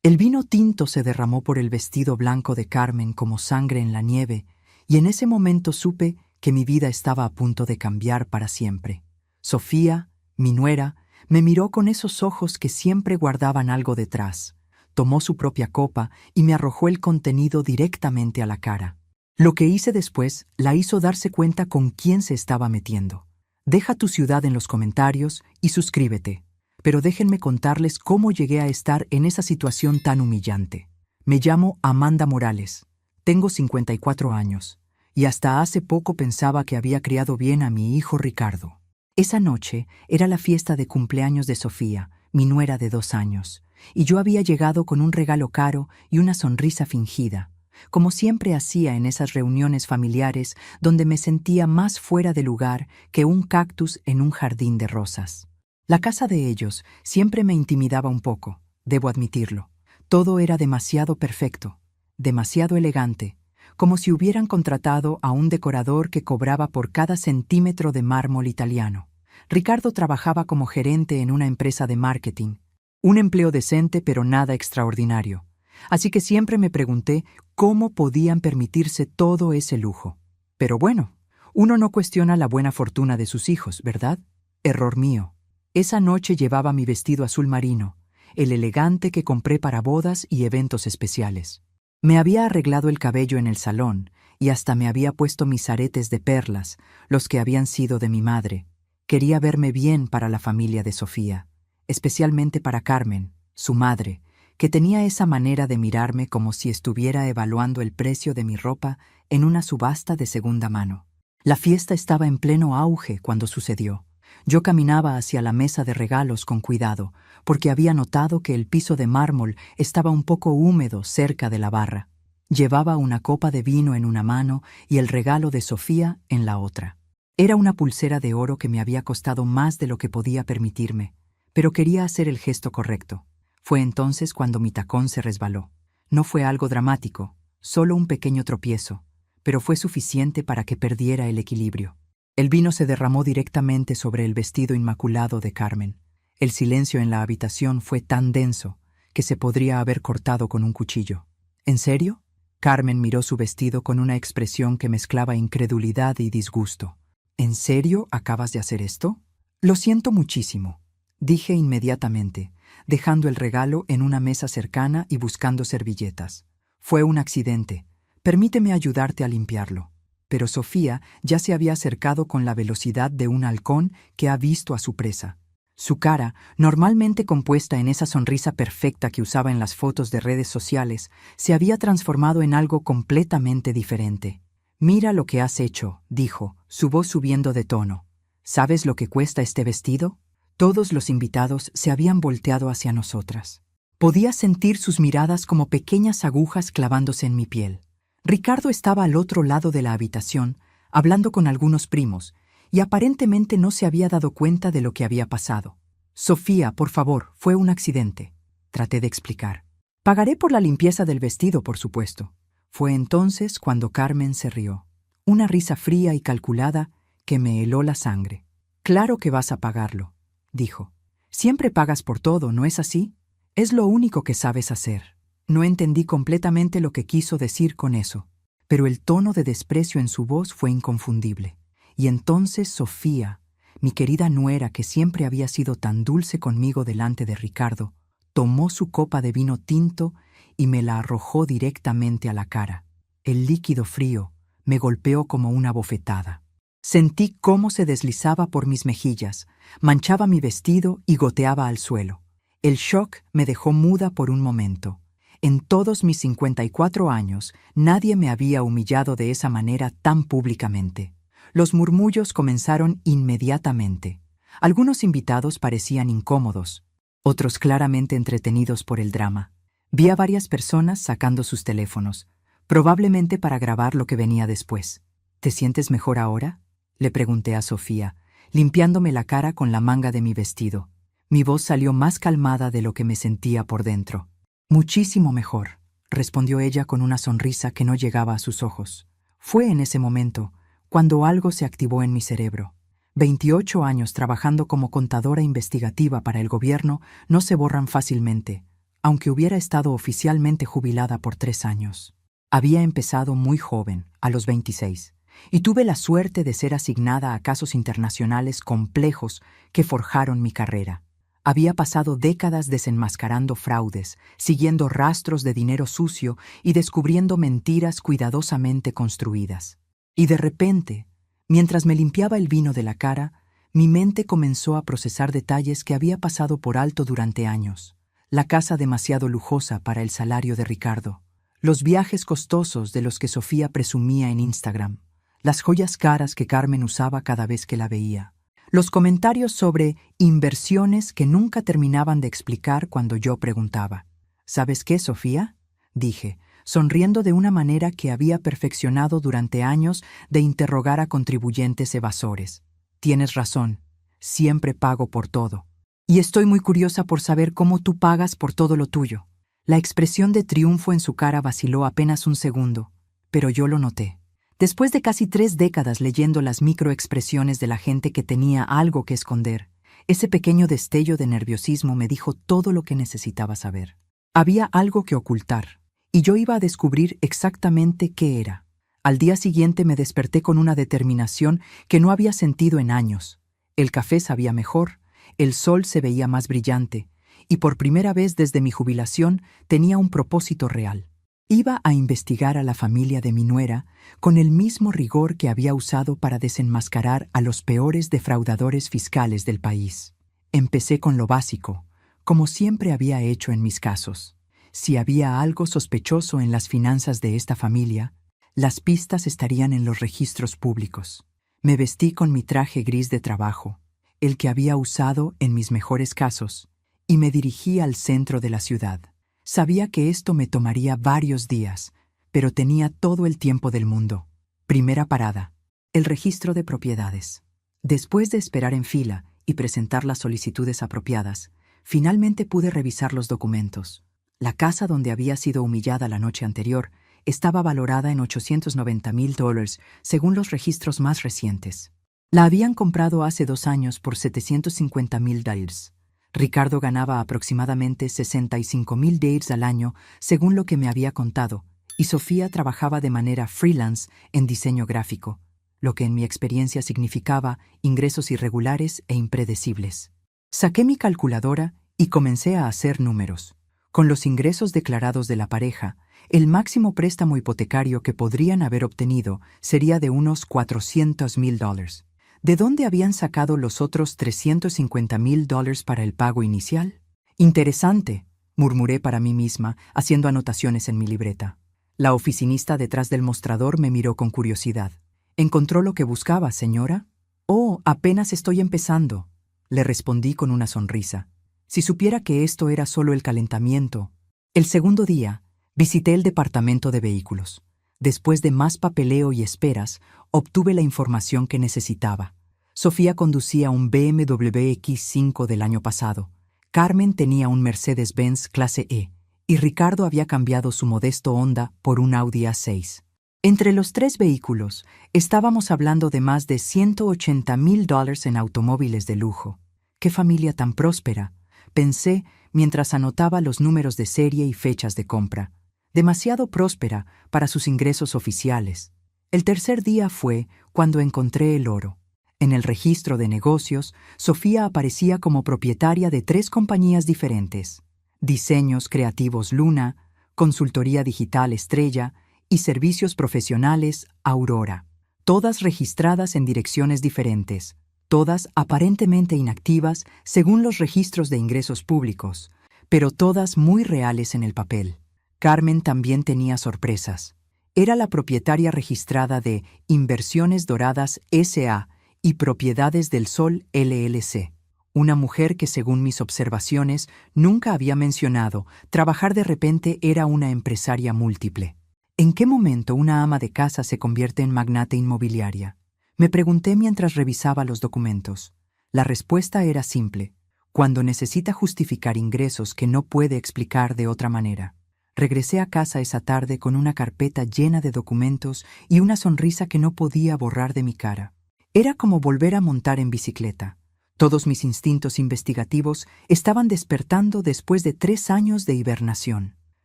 El vino tinto se derramó por el vestido blanco de Carmen como sangre en la nieve, y en ese momento supe que mi vida estaba a punto de cambiar para siempre. Sofía, mi nuera, me miró con esos ojos que siempre guardaban algo detrás. Tomó su propia copa y me arrojó el contenido directamente a la cara. Lo que hice después la hizo darse cuenta con quién se estaba metiendo. Deja tu ciudad en los comentarios y suscríbete. Pero déjenme contarles cómo llegué a estar en esa situación tan humillante. Me llamo Amanda Morales. Tengo 54 años. Y hasta hace poco pensaba que había criado bien a mi hijo Ricardo. Esa noche era la fiesta de cumpleaños de Sofía, mi nuera de 2 años, y yo había llegado con un regalo caro y una sonrisa fingida, como siempre hacía en esas reuniones familiares donde me sentía más fuera de lugar que un cactus en un jardín de rosas. La casa de ellos siempre me intimidaba un poco, debo admitirlo. Todo era demasiado perfecto, demasiado elegante, como si hubieran contratado a un decorador que cobraba por cada centímetro de mármol italiano. Ricardo trabajaba como gerente en una empresa de marketing, un empleo decente pero nada extraordinario. Así que siempre me pregunté cómo podían permitirse todo ese lujo. Pero bueno, uno no cuestiona la buena fortuna de sus hijos, ¿verdad? Error mío. Esa noche llevaba mi vestido azul marino, el elegante que compré para bodas y eventos especiales. Me había arreglado el cabello en el salón y hasta me había puesto mis aretes de perlas, los que habían sido de mi madre. Quería verme bien para la familia de Sofía, especialmente para Carmen, su madre, que tenía esa manera de mirarme como si estuviera evaluando el precio de mi ropa en una subasta de segunda mano. La fiesta estaba en pleno auge cuando sucedió. Yo caminaba hacia la mesa de regalos con cuidado, porque había notado que el piso de mármol estaba un poco húmedo cerca de la barra. Llevaba una copa de vino en una mano y el regalo de Sofía en la otra. Era una pulsera de oro que me había costado más de lo que podía permitirme, pero quería hacer el gesto correcto. Fue entonces cuando mi tacón se resbaló. No fue algo dramático, solo un pequeño tropiezo, pero fue suficiente para que perdiera el equilibrio. El vino se derramó directamente sobre el vestido inmaculado de Carmen. El silencio en la habitación fue tan denso que se podría haber cortado con un cuchillo. ¿En serio? Carmen miró su vestido con una expresión que mezclaba incredulidad y disgusto. ¿En serio acabas de hacer esto? Lo siento muchísimo, dije inmediatamente, dejando el regalo en una mesa cercana y buscando servilletas. Fue un accidente. Permíteme ayudarte a limpiarlo. Pero Sofía ya se había acercado con la velocidad de un halcón que ha visto a su presa. Su cara, normalmente compuesta en esa sonrisa perfecta que usaba en las fotos de redes sociales, se había transformado en algo completamente diferente. «Mira lo que has hecho», dijo, su voz subiendo de tono. «¿Sabes lo que cuesta este vestido?» Todos los invitados se habían volteado hacia nosotras. Podía sentir sus miradas como pequeñas agujas clavándose en mi piel. Ricardo estaba al otro lado de la habitación, hablando con algunos primos, y aparentemente no se había dado cuenta de lo que había pasado. «Sofía, por favor, fue un accidente», traté de explicar. «Pagaré por la limpieza del vestido, por supuesto». Fue entonces cuando Carmen se rió. Una risa fría y calculada que me heló la sangre. «Claro que vas a pagarlo», dijo. «Siempre pagas por todo, ¿no es así? Es lo único que sabes hacer». No entendí completamente lo que quiso decir con eso, pero el tono de desprecio en su voz fue inconfundible. Y entonces Sofía, mi querida nuera que siempre había sido tan dulce conmigo delante de Ricardo, tomó su copa de vino tinto y me la arrojó directamente a la cara. El líquido frío me golpeó como una bofetada. Sentí cómo se deslizaba por mis mejillas, manchaba mi vestido y goteaba al suelo. El shock me dejó muda por un momento. En todos mis 54 años, nadie me había humillado de esa manera tan públicamente. Los murmullos comenzaron inmediatamente. Algunos invitados parecían incómodos, otros claramente entretenidos por el drama. Vi a varias personas sacando sus teléfonos, probablemente para grabar lo que venía después. ¿Te sientes mejor ahora?, le pregunté a Sofía, limpiándome la cara con la manga de mi vestido. Mi voz salió más calmada de lo que me sentía por dentro. «Muchísimo mejor», respondió ella con una sonrisa que no llegaba a sus ojos. Fue en ese momento cuando algo se activó en mi cerebro. 28 años trabajando como contadora investigativa para el gobierno no se borran fácilmente, aunque hubiera estado oficialmente jubilada por 3 años. Había empezado muy joven, a los 26, y tuve la suerte de ser asignada a casos internacionales complejos que forjaron mi carrera. Había pasado décadas desenmascarando fraudes, siguiendo rastros de dinero sucio y descubriendo mentiras cuidadosamente construidas. Y de repente, mientras me limpiaba el vino de la cara, mi mente comenzó a procesar detalles que había pasado por alto durante años. La casa demasiado lujosa para el salario de Ricardo, los viajes costosos de los que Sofía presumía en Instagram, las joyas caras que Carmen usaba cada vez que la veía, los comentarios sobre inversiones que nunca terminaban de explicar cuando yo preguntaba. ¿Sabes qué, Sofía?, dije, sonriendo de una manera que había perfeccionado durante años de interrogar a contribuyentes evasores. Tienes razón, siempre pago por todo. Y estoy muy curiosa por saber cómo tú pagas por todo lo tuyo. La expresión de triunfo en su cara vaciló apenas un segundo, pero yo lo noté. Después de casi 3 décadas leyendo las microexpresiones de la gente que tenía algo que esconder, ese pequeño destello de nerviosismo me dijo todo lo que necesitaba saber. Había algo que ocultar, y yo iba a descubrir exactamente qué era. Al día siguiente me desperté con una determinación que no había sentido en años. El café sabía mejor, el sol se veía más brillante, y por primera vez desde mi jubilación tenía un propósito real. Iba a investigar a la familia de mi nuera con el mismo rigor que había usado para desenmascarar a los peores defraudadores fiscales del país. Empecé con lo básico, como siempre había hecho en mis casos. Si había algo sospechoso en las finanzas de esta familia, las pistas estarían en los registros públicos. Me vestí con mi traje gris de trabajo, el que había usado en mis mejores casos, y me dirigí al centro de la ciudad. Sabía que esto me tomaría varios días, pero tenía todo el tiempo del mundo. Primera parada: el registro de propiedades. Después de esperar en fila y presentar las solicitudes apropiadas, finalmente pude revisar los documentos. La casa donde había sido humillada la noche anterior estaba valorada en $890,000 según los registros más recientes. La habían comprado hace 2 años por $750,000. Ricardo ganaba aproximadamente $65,000 al año, según lo que me había contado, y Sofía trabajaba de manera freelance en diseño gráfico, lo que en mi experiencia significaba ingresos irregulares e impredecibles. Saqué mi calculadora y comencé a hacer números. Con los ingresos declarados de la pareja, el máximo préstamo hipotecario que podrían haber obtenido sería de unos $400,000. ¿De dónde habían sacado los otros $350,000 para el pago inicial? Interesante, murmuré para mí misma, haciendo anotaciones en mi libreta. La oficinista detrás del mostrador me miró con curiosidad. ¿Encontró lo que buscaba, señora? Oh, apenas estoy empezando, le respondí con una sonrisa. Si supiera que esto era solo el calentamiento. El segundo día, visité el departamento de vehículos. Después de más papeleo y esperas, obtuve la información que necesitaba. Sofía conducía un BMW X5 del año pasado. Carmen tenía un Mercedes-Benz clase E, y Ricardo había cambiado su modesto Honda por un Audi A6. Entre los 3 vehículos, estábamos hablando de más de $180,000 en automóviles de lujo. ¡Qué familia tan próspera!, pensé mientras anotaba los números de serie y fechas de compra. Demasiado próspera para sus ingresos oficiales. El tercer día fue cuando encontré el oro. En el registro de negocios, Sofía aparecía como propietaria de 3 compañías diferentes: Diseños Creativos Luna, Consultoría Digital Estrella y Servicios Profesionales Aurora, todas registradas en direcciones diferentes, todas aparentemente inactivas según los registros de ingresos públicos, pero todas muy reales en el papel. Carmen también tenía sorpresas. Era la propietaria registrada de Inversiones Doradas S.A. y Propiedades del Sol LLC, una mujer que, según mis observaciones, nunca había mencionado, trabajar de repente era una empresaria múltiple. ¿En qué momento una ama de casa se convierte en magnate inmobiliaria? Me pregunté mientras revisaba los documentos. La respuesta era simple: cuando necesita justificar ingresos que no puede explicar de otra manera. Regresé a casa esa tarde con una carpeta llena de documentos y una sonrisa que no podía borrar de mi cara. Era como volver a montar en bicicleta. Todos mis instintos investigativos estaban despertando después de 3 años de hibernación.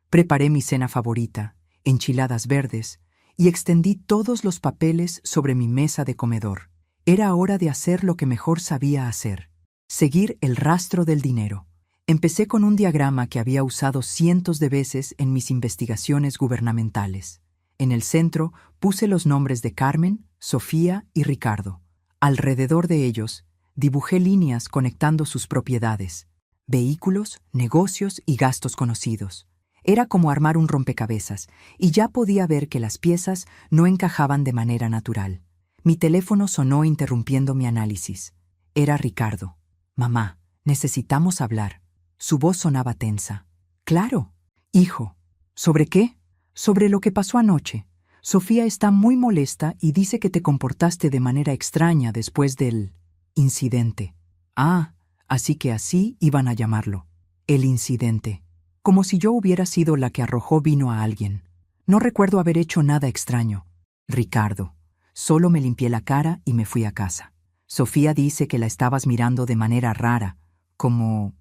Preparé mi cena favorita, enchiladas verdes, y extendí todos los papeles sobre mi mesa de comedor. Era hora de hacer lo que mejor sabía hacer: seguir el rastro del dinero. Empecé con un diagrama que había usado cientos de veces en mis investigaciones gubernamentales. En el centro puse los nombres de Carmen, Sofía y Ricardo. Alrededor de ellos dibujé líneas conectando sus propiedades, vehículos, negocios y gastos conocidos. Era como armar un rompecabezas, y ya podía ver que las piezas no encajaban de manera natural. Mi teléfono sonó interrumpiendo mi análisis. Era Ricardo. «Mamá, necesitamos hablar». Su voz sonaba tensa. «Claro, hijo». «¿Sobre qué?» «Sobre lo que pasó anoche. Sofía está muy molesta y dice que te comportaste de manera extraña después del incidente». «Ah, así que así iban a llamarlo. El incidente. Como si yo hubiera sido la que arrojó vino a alguien. No recuerdo haber hecho nada extraño, Ricardo. Solo me limpié la cara y me fui a casa. Sofía dice que la estabas mirando de manera rara, como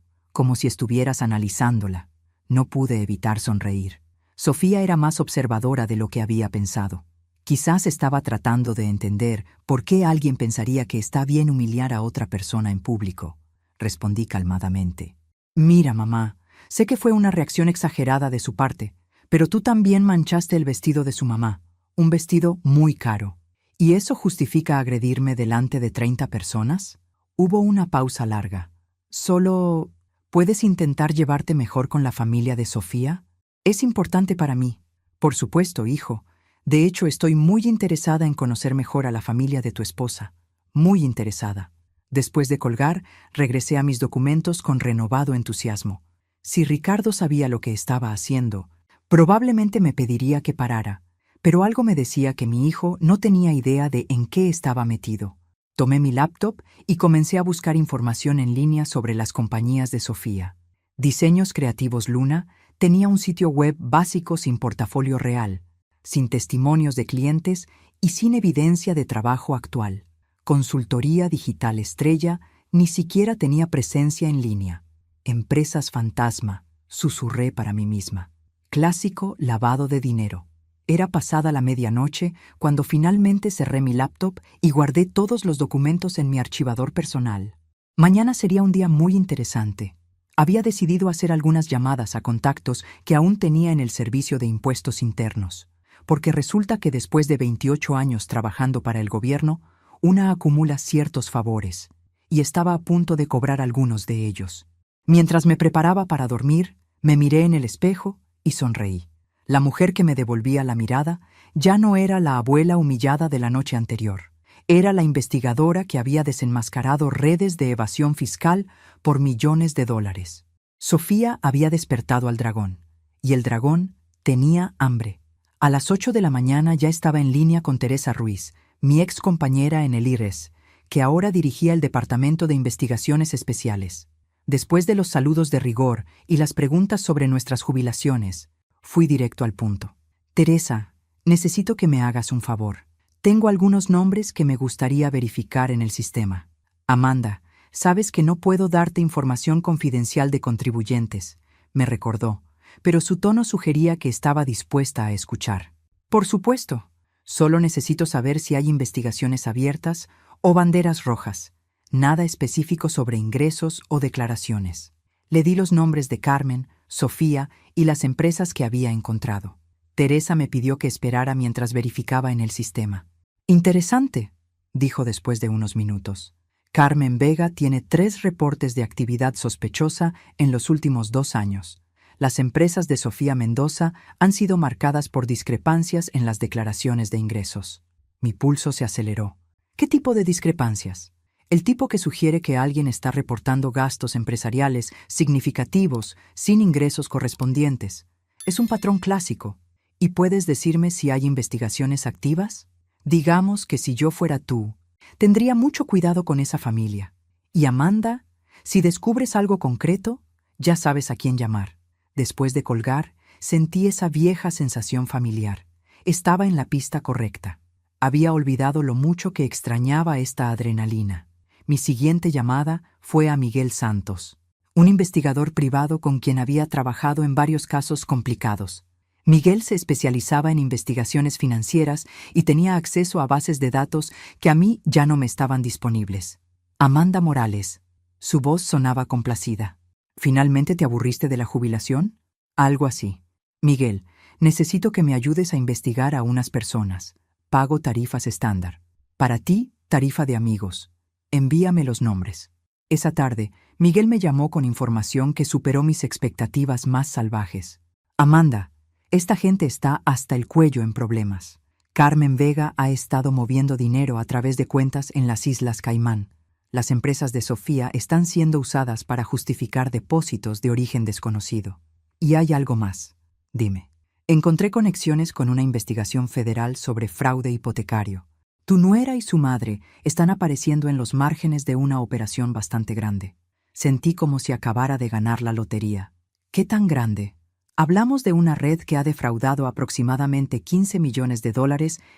si estuvieras analizándola». No pude evitar sonreír. Sofía era más observadora de lo que había pensado. Quizás estaba tratando de entender por qué alguien pensaría que está bien humillar a otra persona en público. Respondí calmadamente. «Mira, mamá, sé que fue una reacción exagerada de su parte, pero tú también manchaste el vestido de su mamá, un vestido muy caro. ¿Y eso justifica agredirme delante de 30 personas?» Hubo una pausa larga. «Solo, ¿puedes intentar llevarte mejor con la familia de Sofía? Es importante para mí». «Por supuesto, hijo. De hecho, estoy muy interesada en conocer mejor a la familia de tu esposa. Muy interesada». Después de colgar, regresé a mis documentos con renovado entusiasmo. Si Ricardo sabía lo que estaba haciendo, probablemente me pediría que parara, pero algo me decía que mi hijo no tenía idea de en qué estaba metido. Tomé mi laptop y comencé a buscar información en línea sobre las compañías de Sofía. Diseños Creativos Luna tenía un sitio web básico sin portafolio real, sin testimonios de clientes y sin evidencia de trabajo actual. Consultoría Digital Estrella ni siquiera tenía presencia en línea. Empresas fantasma, susurré para mí misma. Clásico lavado de dinero. Era pasada la medianoche cuando finalmente cerré mi laptop y guardé todos los documentos en mi archivador personal. Mañana sería un día muy interesante. Había decidido hacer algunas llamadas a contactos que aún tenía en el Servicio de Impuestos Internos, porque resulta que después de 28 años trabajando para el gobierno, una acumula ciertos favores, y estaba a punto de cobrar algunos de ellos. Mientras me preparaba para dormir, me miré en el espejo y sonreí. La mujer que me devolvía la mirada ya no era la abuela humillada de la noche anterior. Era la investigadora que había desenmascarado redes de evasión fiscal por millones de dólares. Sofía había despertado al dragón, y el dragón tenía hambre. A las 8 de la mañana ya estaba en línea con Teresa Ruiz, mi ex compañera en el IRES, que ahora dirigía el Departamento de Investigaciones Especiales. Después de los saludos de rigor y las preguntas sobre nuestras jubilaciones, fui directo al punto. «Teresa, necesito que me hagas un favor. Tengo algunos nombres que me gustaría verificar en el sistema. Amanda, sabes que no puedo darte información confidencial de contribuyentes», me recordó, pero su tono sugería que estaba dispuesta a escuchar. «Por supuesto. Solo necesito saber si hay investigaciones abiertas o banderas rojas. Nada específico sobre ingresos o declaraciones». Le di los nombres de Carmen, Sofía y las empresas que había encontrado. Teresa me pidió que esperara mientras verificaba en el sistema. «Interesante», dijo después de unos minutos. «Carmen Vega tiene 3 reportes de actividad sospechosa en los últimos 2 años. Las empresas de Sofía Mendoza han sido marcadas por discrepancias en las declaraciones de ingresos». Mi pulso se aceleró. ¿Qué tipo de discrepancias? El tipo que sugiere que alguien está reportando gastos empresariales significativos sin ingresos correspondientes. Es un patrón clásico. ¿Y puedes decirme si hay investigaciones activas? Digamos que si yo fuera tú, tendría mucho cuidado con esa familia. Y Amanda, si descubres algo concreto, ya sabes a quién llamar. Después de colgar, sentí esa vieja sensación familiar. Estaba en la pista correcta. Había olvidado lo mucho que extrañaba esta adrenalina. Mi siguiente llamada fue a Miguel Santos, un investigador privado con quien había trabajado en varios casos complicados. Miguel se especializaba en investigaciones financieras y tenía acceso a bases de datos que a mí ya no me estaban disponibles. Amanda Morales. Su voz sonaba complacida. ¿Finalmente te aburriste de la jubilación? Algo así. Miguel, necesito que me ayudes a investigar a unas personas. Pago tarifas estándar. Para ti, tarifa de amigos. Envíame los nombres. Esa tarde, Miguel me llamó con información que superó mis expectativas más salvajes. Amanda, esta gente está hasta el cuello en problemas. Carmen Vega ha estado moviendo dinero a través de cuentas en las Islas Caimán. Las empresas de Sofía están siendo usadas para justificar depósitos de origen desconocido. Y hay algo más. Dime. Encontré conexiones con una investigación federal sobre fraude hipotecario. Tu nuera y su madre están apareciendo en los márgenes de una operación bastante grande. Sentí como si acabara de ganar la lotería. ¿Qué tan grande? Hablamos de una red que ha defraudado aproximadamente $15 millones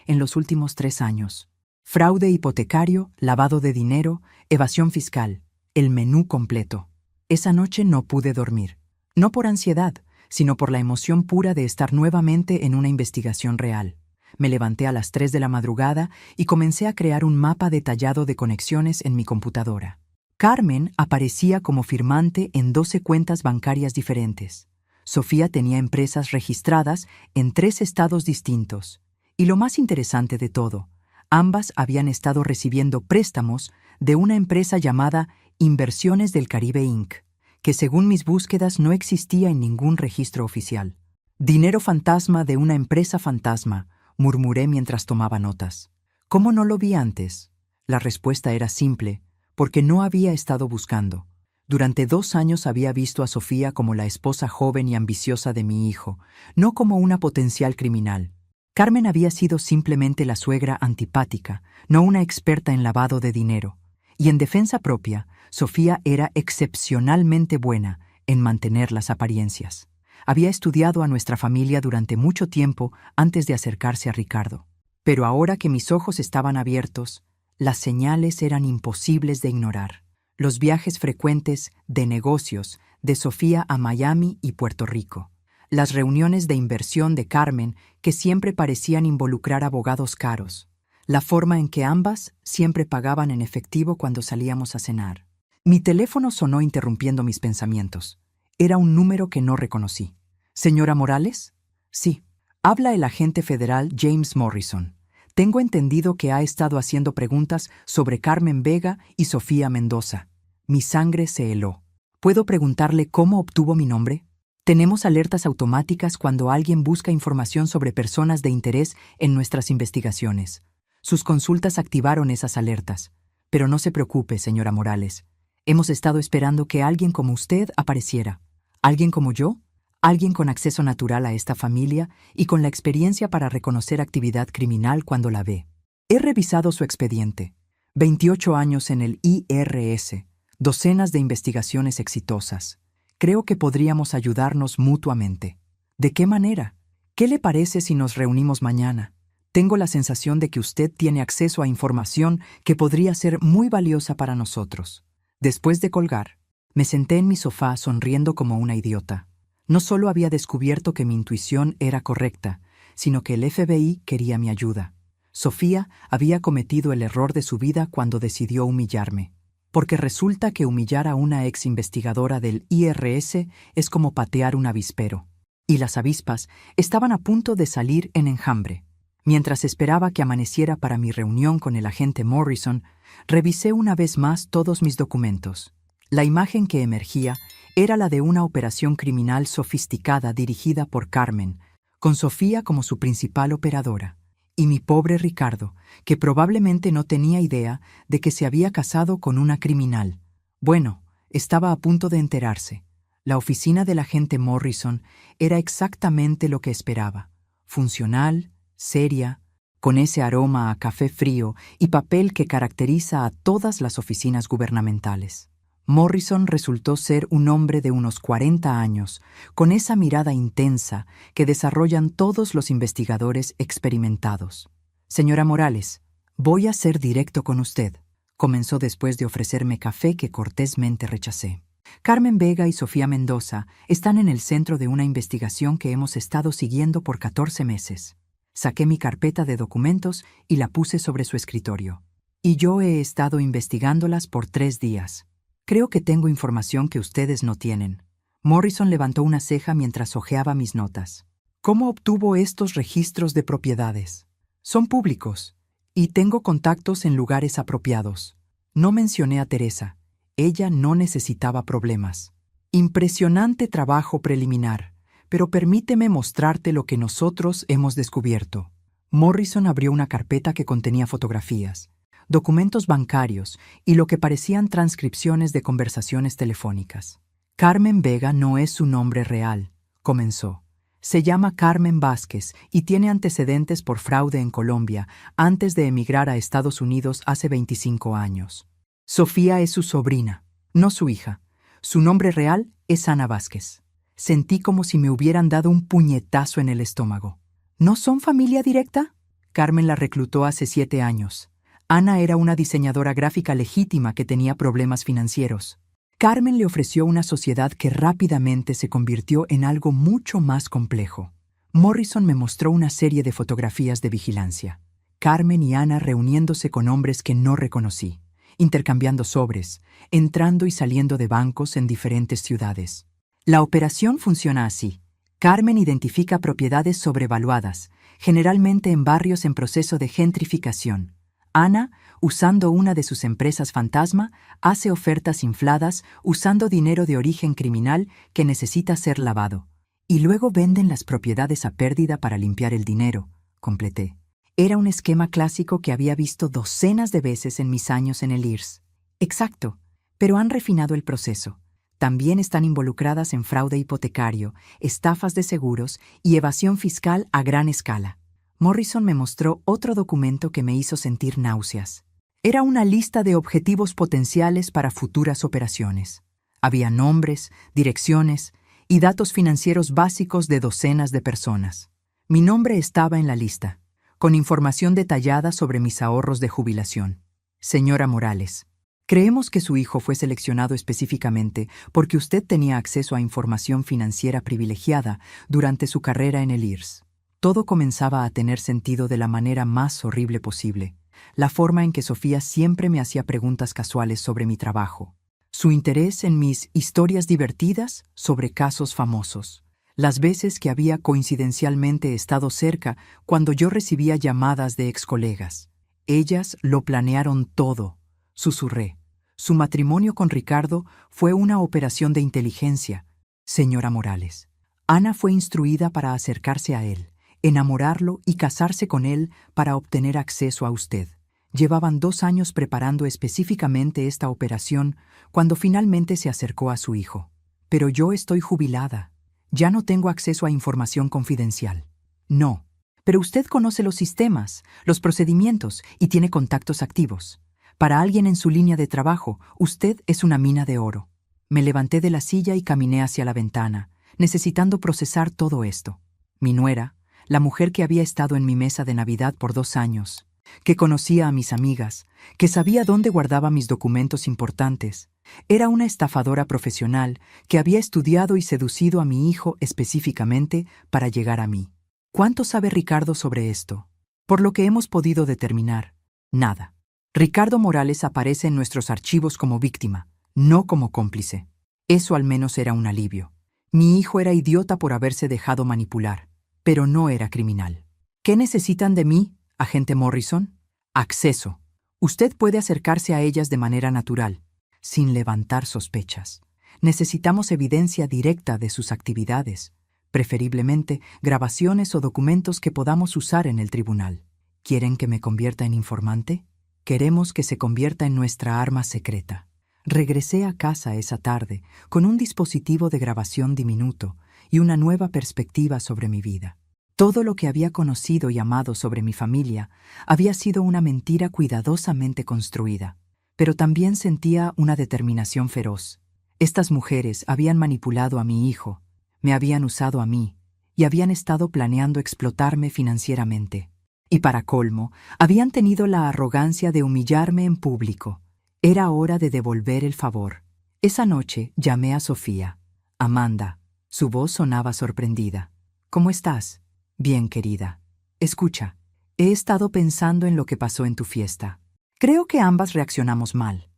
en los últimos 3 años. Fraude hipotecario, lavado de dinero, evasión fiscal, el menú completo. Esa noche no pude dormir. No por ansiedad, sino por la emoción pura de estar nuevamente en una investigación real. Me levanté a las 3 de la madrugada y comencé a crear un mapa detallado de conexiones en mi computadora. Carmen aparecía como firmante en 12 cuentas bancarias diferentes. Sofía tenía empresas registradas en 3 estados distintos. Y lo más interesante de todo, ambas habían estado recibiendo préstamos de una empresa llamada Inversiones del Caribe Inc., que según mis búsquedas no existía en ningún registro oficial. Dinero fantasma de una empresa fantasma, murmuré mientras tomaba notas. ¿Cómo no lo vi antes? La respuesta era simple, porque no había estado buscando. Durante 2 años había visto a Sofía como la esposa joven y ambiciosa de mi hijo, no como una potencial criminal. Carmen había sido simplemente la suegra antipática, no una experta en lavado de dinero. Y en defensa propia, Sofía era excepcionalmente buena en mantener las apariencias. Había estudiado a nuestra familia durante mucho tiempo antes de acercarse a Ricardo. Pero ahora que mis ojos estaban abiertos, las señales eran imposibles de ignorar. Los viajes frecuentes de negocios de Sofía a Miami y Puerto Rico. Las reuniones de inversión de Carmen que siempre parecían involucrar abogados caros. La forma en que ambas siempre pagaban en efectivo cuando salíamos a cenar. Mi teléfono sonó interrumpiendo mis pensamientos. Era un número que no reconocí. ¿Señora Morales? Sí. Habla el agente federal James Morrison. Tengo entendido que ha estado haciendo preguntas sobre Carmen Vega y Sofía Mendoza. Mi sangre se heló. ¿Puedo preguntarle cómo obtuvo mi nombre? Tenemos alertas automáticas cuando alguien busca información sobre personas de interés en nuestras investigaciones. Sus consultas activaron esas alertas. Pero no se preocupe, señora Morales. Hemos estado esperando que alguien como usted apareciera. ¿Alguien como yo? Alguien con acceso natural a esta familia y con la experiencia para reconocer actividad criminal cuando la ve. He revisado su expediente. 28 años en el IRS, docenas de investigaciones exitosas. Creo que podríamos ayudarnos mutuamente. ¿De qué manera? ¿Qué le parece si nos reunimos mañana? Tengo la sensación de que usted tiene acceso a información que podría ser muy valiosa para nosotros. Después de colgar, me senté en mi sofá sonriendo como una idiota. No solo había descubierto que mi intuición era correcta, sino que el FBI quería mi ayuda. Sofía había cometido el error de su vida cuando decidió humillarme. Porque resulta que humillar a una ex investigadora del IRS es como patear un avispero. Y las avispas estaban a punto de salir en enjambre. Mientras esperaba que amaneciera para mi reunión con el agente Morrison, revisé una vez más todos mis documentos. La imagen que emergía era la de una operación criminal sofisticada dirigida por Carmen, con Sofía como su principal operadora, y mi pobre Ricardo, que probablemente no tenía idea de que se había casado con una criminal. Bueno, estaba a punto de enterarse. La oficina del agente Morrison era exactamente lo que esperaba. Funcional, seria, con ese aroma a café frío y papel que caracteriza a todas las oficinas gubernamentales. Morrison resultó ser un hombre de unos 40 años, con esa mirada intensa que desarrollan todos los investigadores experimentados. Señora Morales, voy a ser directo con usted. comenzó después de ofrecerme café que cortésmente rechacé. Carmen Vega y Sofía Mendoza están en el centro de una investigación que hemos estado siguiendo por 14 meses. Saqué mi carpeta de documentos y la puse sobre su escritorio. Y yo he estado investigándolas por 3 días. Creo que tengo información que ustedes no tienen. Morrison levantó una ceja mientras hojeaba mis notas. ¿Cómo obtuvo estos registros de propiedades? Son públicos, y tengo contactos en lugares apropiados. No mencioné a Teresa. Ella no necesitaba problemas. Impresionante trabajo preliminar, pero permíteme mostrarte lo que nosotros hemos descubierto. Morrison abrió una carpeta que contenía fotografías, documentos bancarios y lo que parecían transcripciones de conversaciones telefónicas. Carmen Vega no es su nombre real, comenzó. Se llama Carmen Vázquez y tiene antecedentes por fraude en Colombia antes de emigrar a Estados Unidos hace 25 años. Sofía es su sobrina, no su hija. Su nombre real es Ana Vázquez. Sentí como si me hubieran dado un puñetazo en el estómago. ¿No son familia directa? Carmen la reclutó hace 7 años. Ana era una diseñadora gráfica legítima que tenía problemas financieros. Carmen le ofreció una sociedad que rápidamente se convirtió en algo mucho más complejo. Morrison me mostró una serie de fotografías de vigilancia. Carmen y Ana reuniéndose con hombres que no reconocí, intercambiando sobres, entrando y saliendo de bancos en diferentes ciudades. La operación funciona así. Carmen identifica propiedades sobrevaluadas, generalmente en barrios en proceso de gentrificación. Ana, usando una de sus empresas fantasma, hace ofertas infladas usando dinero de origen criminal que necesita ser lavado. Y luego venden las propiedades a pérdida para limpiar el dinero, completé. Era un esquema clásico que había visto docenas de veces en mis años en el IRS. Exacto, pero han refinado el proceso. También están involucradas en fraude hipotecario, estafas de seguros y evasión fiscal a gran escala. Morrison me mostró otro documento que me hizo sentir náuseas. Era una lista de objetivos potenciales para futuras operaciones. Había nombres, direcciones y datos financieros básicos de docenas de personas. Mi nombre estaba en la lista, con información detallada sobre mis ahorros de jubilación. Señora Morales, creemos que su hijo fue seleccionado específicamente porque usted tenía acceso a información financiera privilegiada durante su carrera en el IRS. Todo comenzaba a tener sentido de la manera más horrible posible. La forma en que Sofía siempre me hacía preguntas casuales sobre mi trabajo. Su interés en mis historias divertidas sobre casos famosos. Las veces que había coincidencialmente estado cerca cuando yo recibía llamadas de excolegas. Ellas lo planearon todo, susurré. Su matrimonio con Ricardo fue una operación de inteligencia, señora Morales. Ana fue instruida para acercarse a él, enamorarlo y casarse con él para obtener acceso a usted. Llevaban 2 años preparando específicamente esta operación cuando finalmente se acercó a su hijo. Pero yo estoy jubilada. Ya no tengo acceso a información confidencial. No. Pero usted conoce los sistemas, los procedimientos y tiene contactos activos. Para alguien en su línea de trabajo, usted es una mina de oro. Me levanté de la silla y caminé hacia la ventana, necesitando procesar todo esto. Mi nuera, la mujer que había estado en mi mesa de Navidad por 2 años, que conocía a mis amigas, que sabía dónde guardaba mis documentos importantes, era una estafadora profesional que había estudiado y seducido a mi hijo específicamente para llegar a mí. ¿Cuánto sabe Ricardo sobre esto? Por lo que hemos podido determinar, nada. Ricardo Morales aparece en nuestros archivos como víctima, no como cómplice. Eso al menos era un alivio. Mi hijo era idiota por haberse dejado manipular, pero no era criminal. ¿Qué necesitan de mí, agente Morrison? Acceso. Usted puede acercarse a ellas de manera natural, sin levantar sospechas. Necesitamos evidencia directa de sus actividades, preferiblemente grabaciones o documentos que podamos usar en el tribunal. ¿Quieren que me convierta en informante? Queremos que se convierta en nuestra arma secreta. Regresé a casa esa tarde con un dispositivo de grabación diminuto y una nueva perspectiva sobre mi vida. Todo lo que había conocido y amado sobre mi familia había sido una mentira cuidadosamente construida, pero también sentía una determinación feroz. Estas mujeres habían manipulado a mi hijo, me habían usado a mí y habían estado planeando explotarme financieramente. Y para colmo, habían tenido la arrogancia de humillarme en público, Era hora de devolver el favor. Esa noche llamé a Sofía. Amanda. Su voz sonaba sorprendida. ¿Cómo estás? Bien, querida. Escucha, he estado pensando en lo que pasó en tu fiesta. Creo que ambas reaccionamos mal.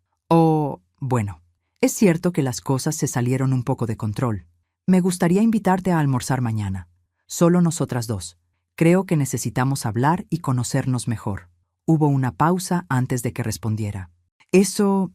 Bueno, es cierto que las cosas se salieron un poco de control. Me gustaría invitarte a almorzar mañana. Solo nosotras dos. Creo que necesitamos hablar y conocernos mejor. Hubo una pausa antes de que respondiera. Eso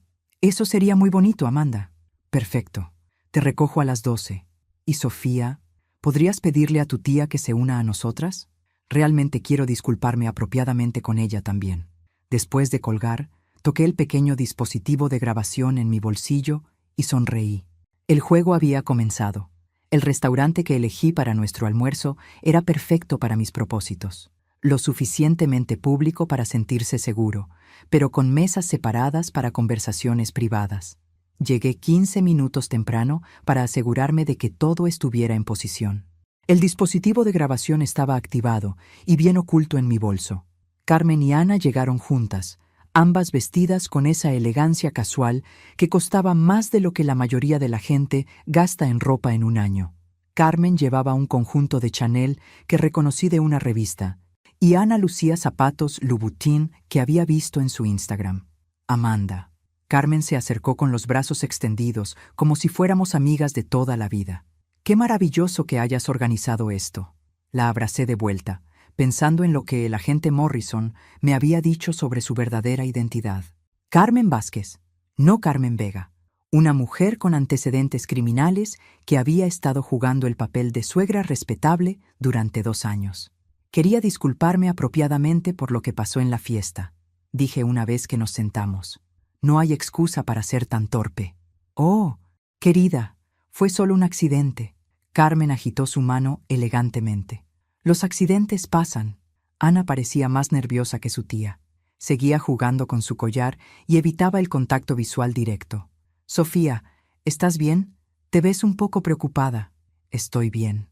sería muy bonito, Amanda. Perfecto. Te recojo a las 12. ¿Y Sofía? ¿Podrías pedirle a tu tía que se una a nosotras? Realmente quiero disculparme apropiadamente con ella también. Después de colgar, toqué el pequeño dispositivo de grabación en mi bolsillo y sonreí. El juego había comenzado. El restaurante que elegí para nuestro almuerzo era perfecto para mis propósitos. Lo suficientemente público para sentirse seguro, pero con mesas separadas para conversaciones privadas. Llegué 15 minutos temprano para asegurarme de que todo estuviera en posición. El dispositivo de grabación estaba activado y bien oculto en mi bolso. Carmen y Ana llegaron juntas, ambas vestidas con esa elegancia casual que costaba más de lo que la mayoría de la gente gasta en ropa en un año. Carmen llevaba un conjunto de Chanel que reconocí de una revista, y Ana lucía zapatos Louboutin que había visto en su Instagram. Amanda. Carmen se acercó con los brazos extendidos, como si fuéramos amigas de toda la vida. «Qué maravilloso que hayas organizado esto». La abracé de vuelta, pensando en lo que el agente Morrison me había dicho sobre su verdadera identidad. Carmen Vázquez, no Carmen Vega, una mujer con antecedentes criminales que había estado jugando el papel de suegra respetable durante 2 años. Quería disculparme apropiadamente por lo que pasó en la fiesta, dije una vez que nos sentamos. No hay excusa para ser tan torpe. Oh, querida, fue solo un accidente. Carmen agitó su mano elegantemente. Los accidentes pasan. Ana parecía más nerviosa que su tía. Seguía jugando con su collar y evitaba el contacto visual directo. Sofía, ¿estás bien? Te ves un poco preocupada. Estoy bien.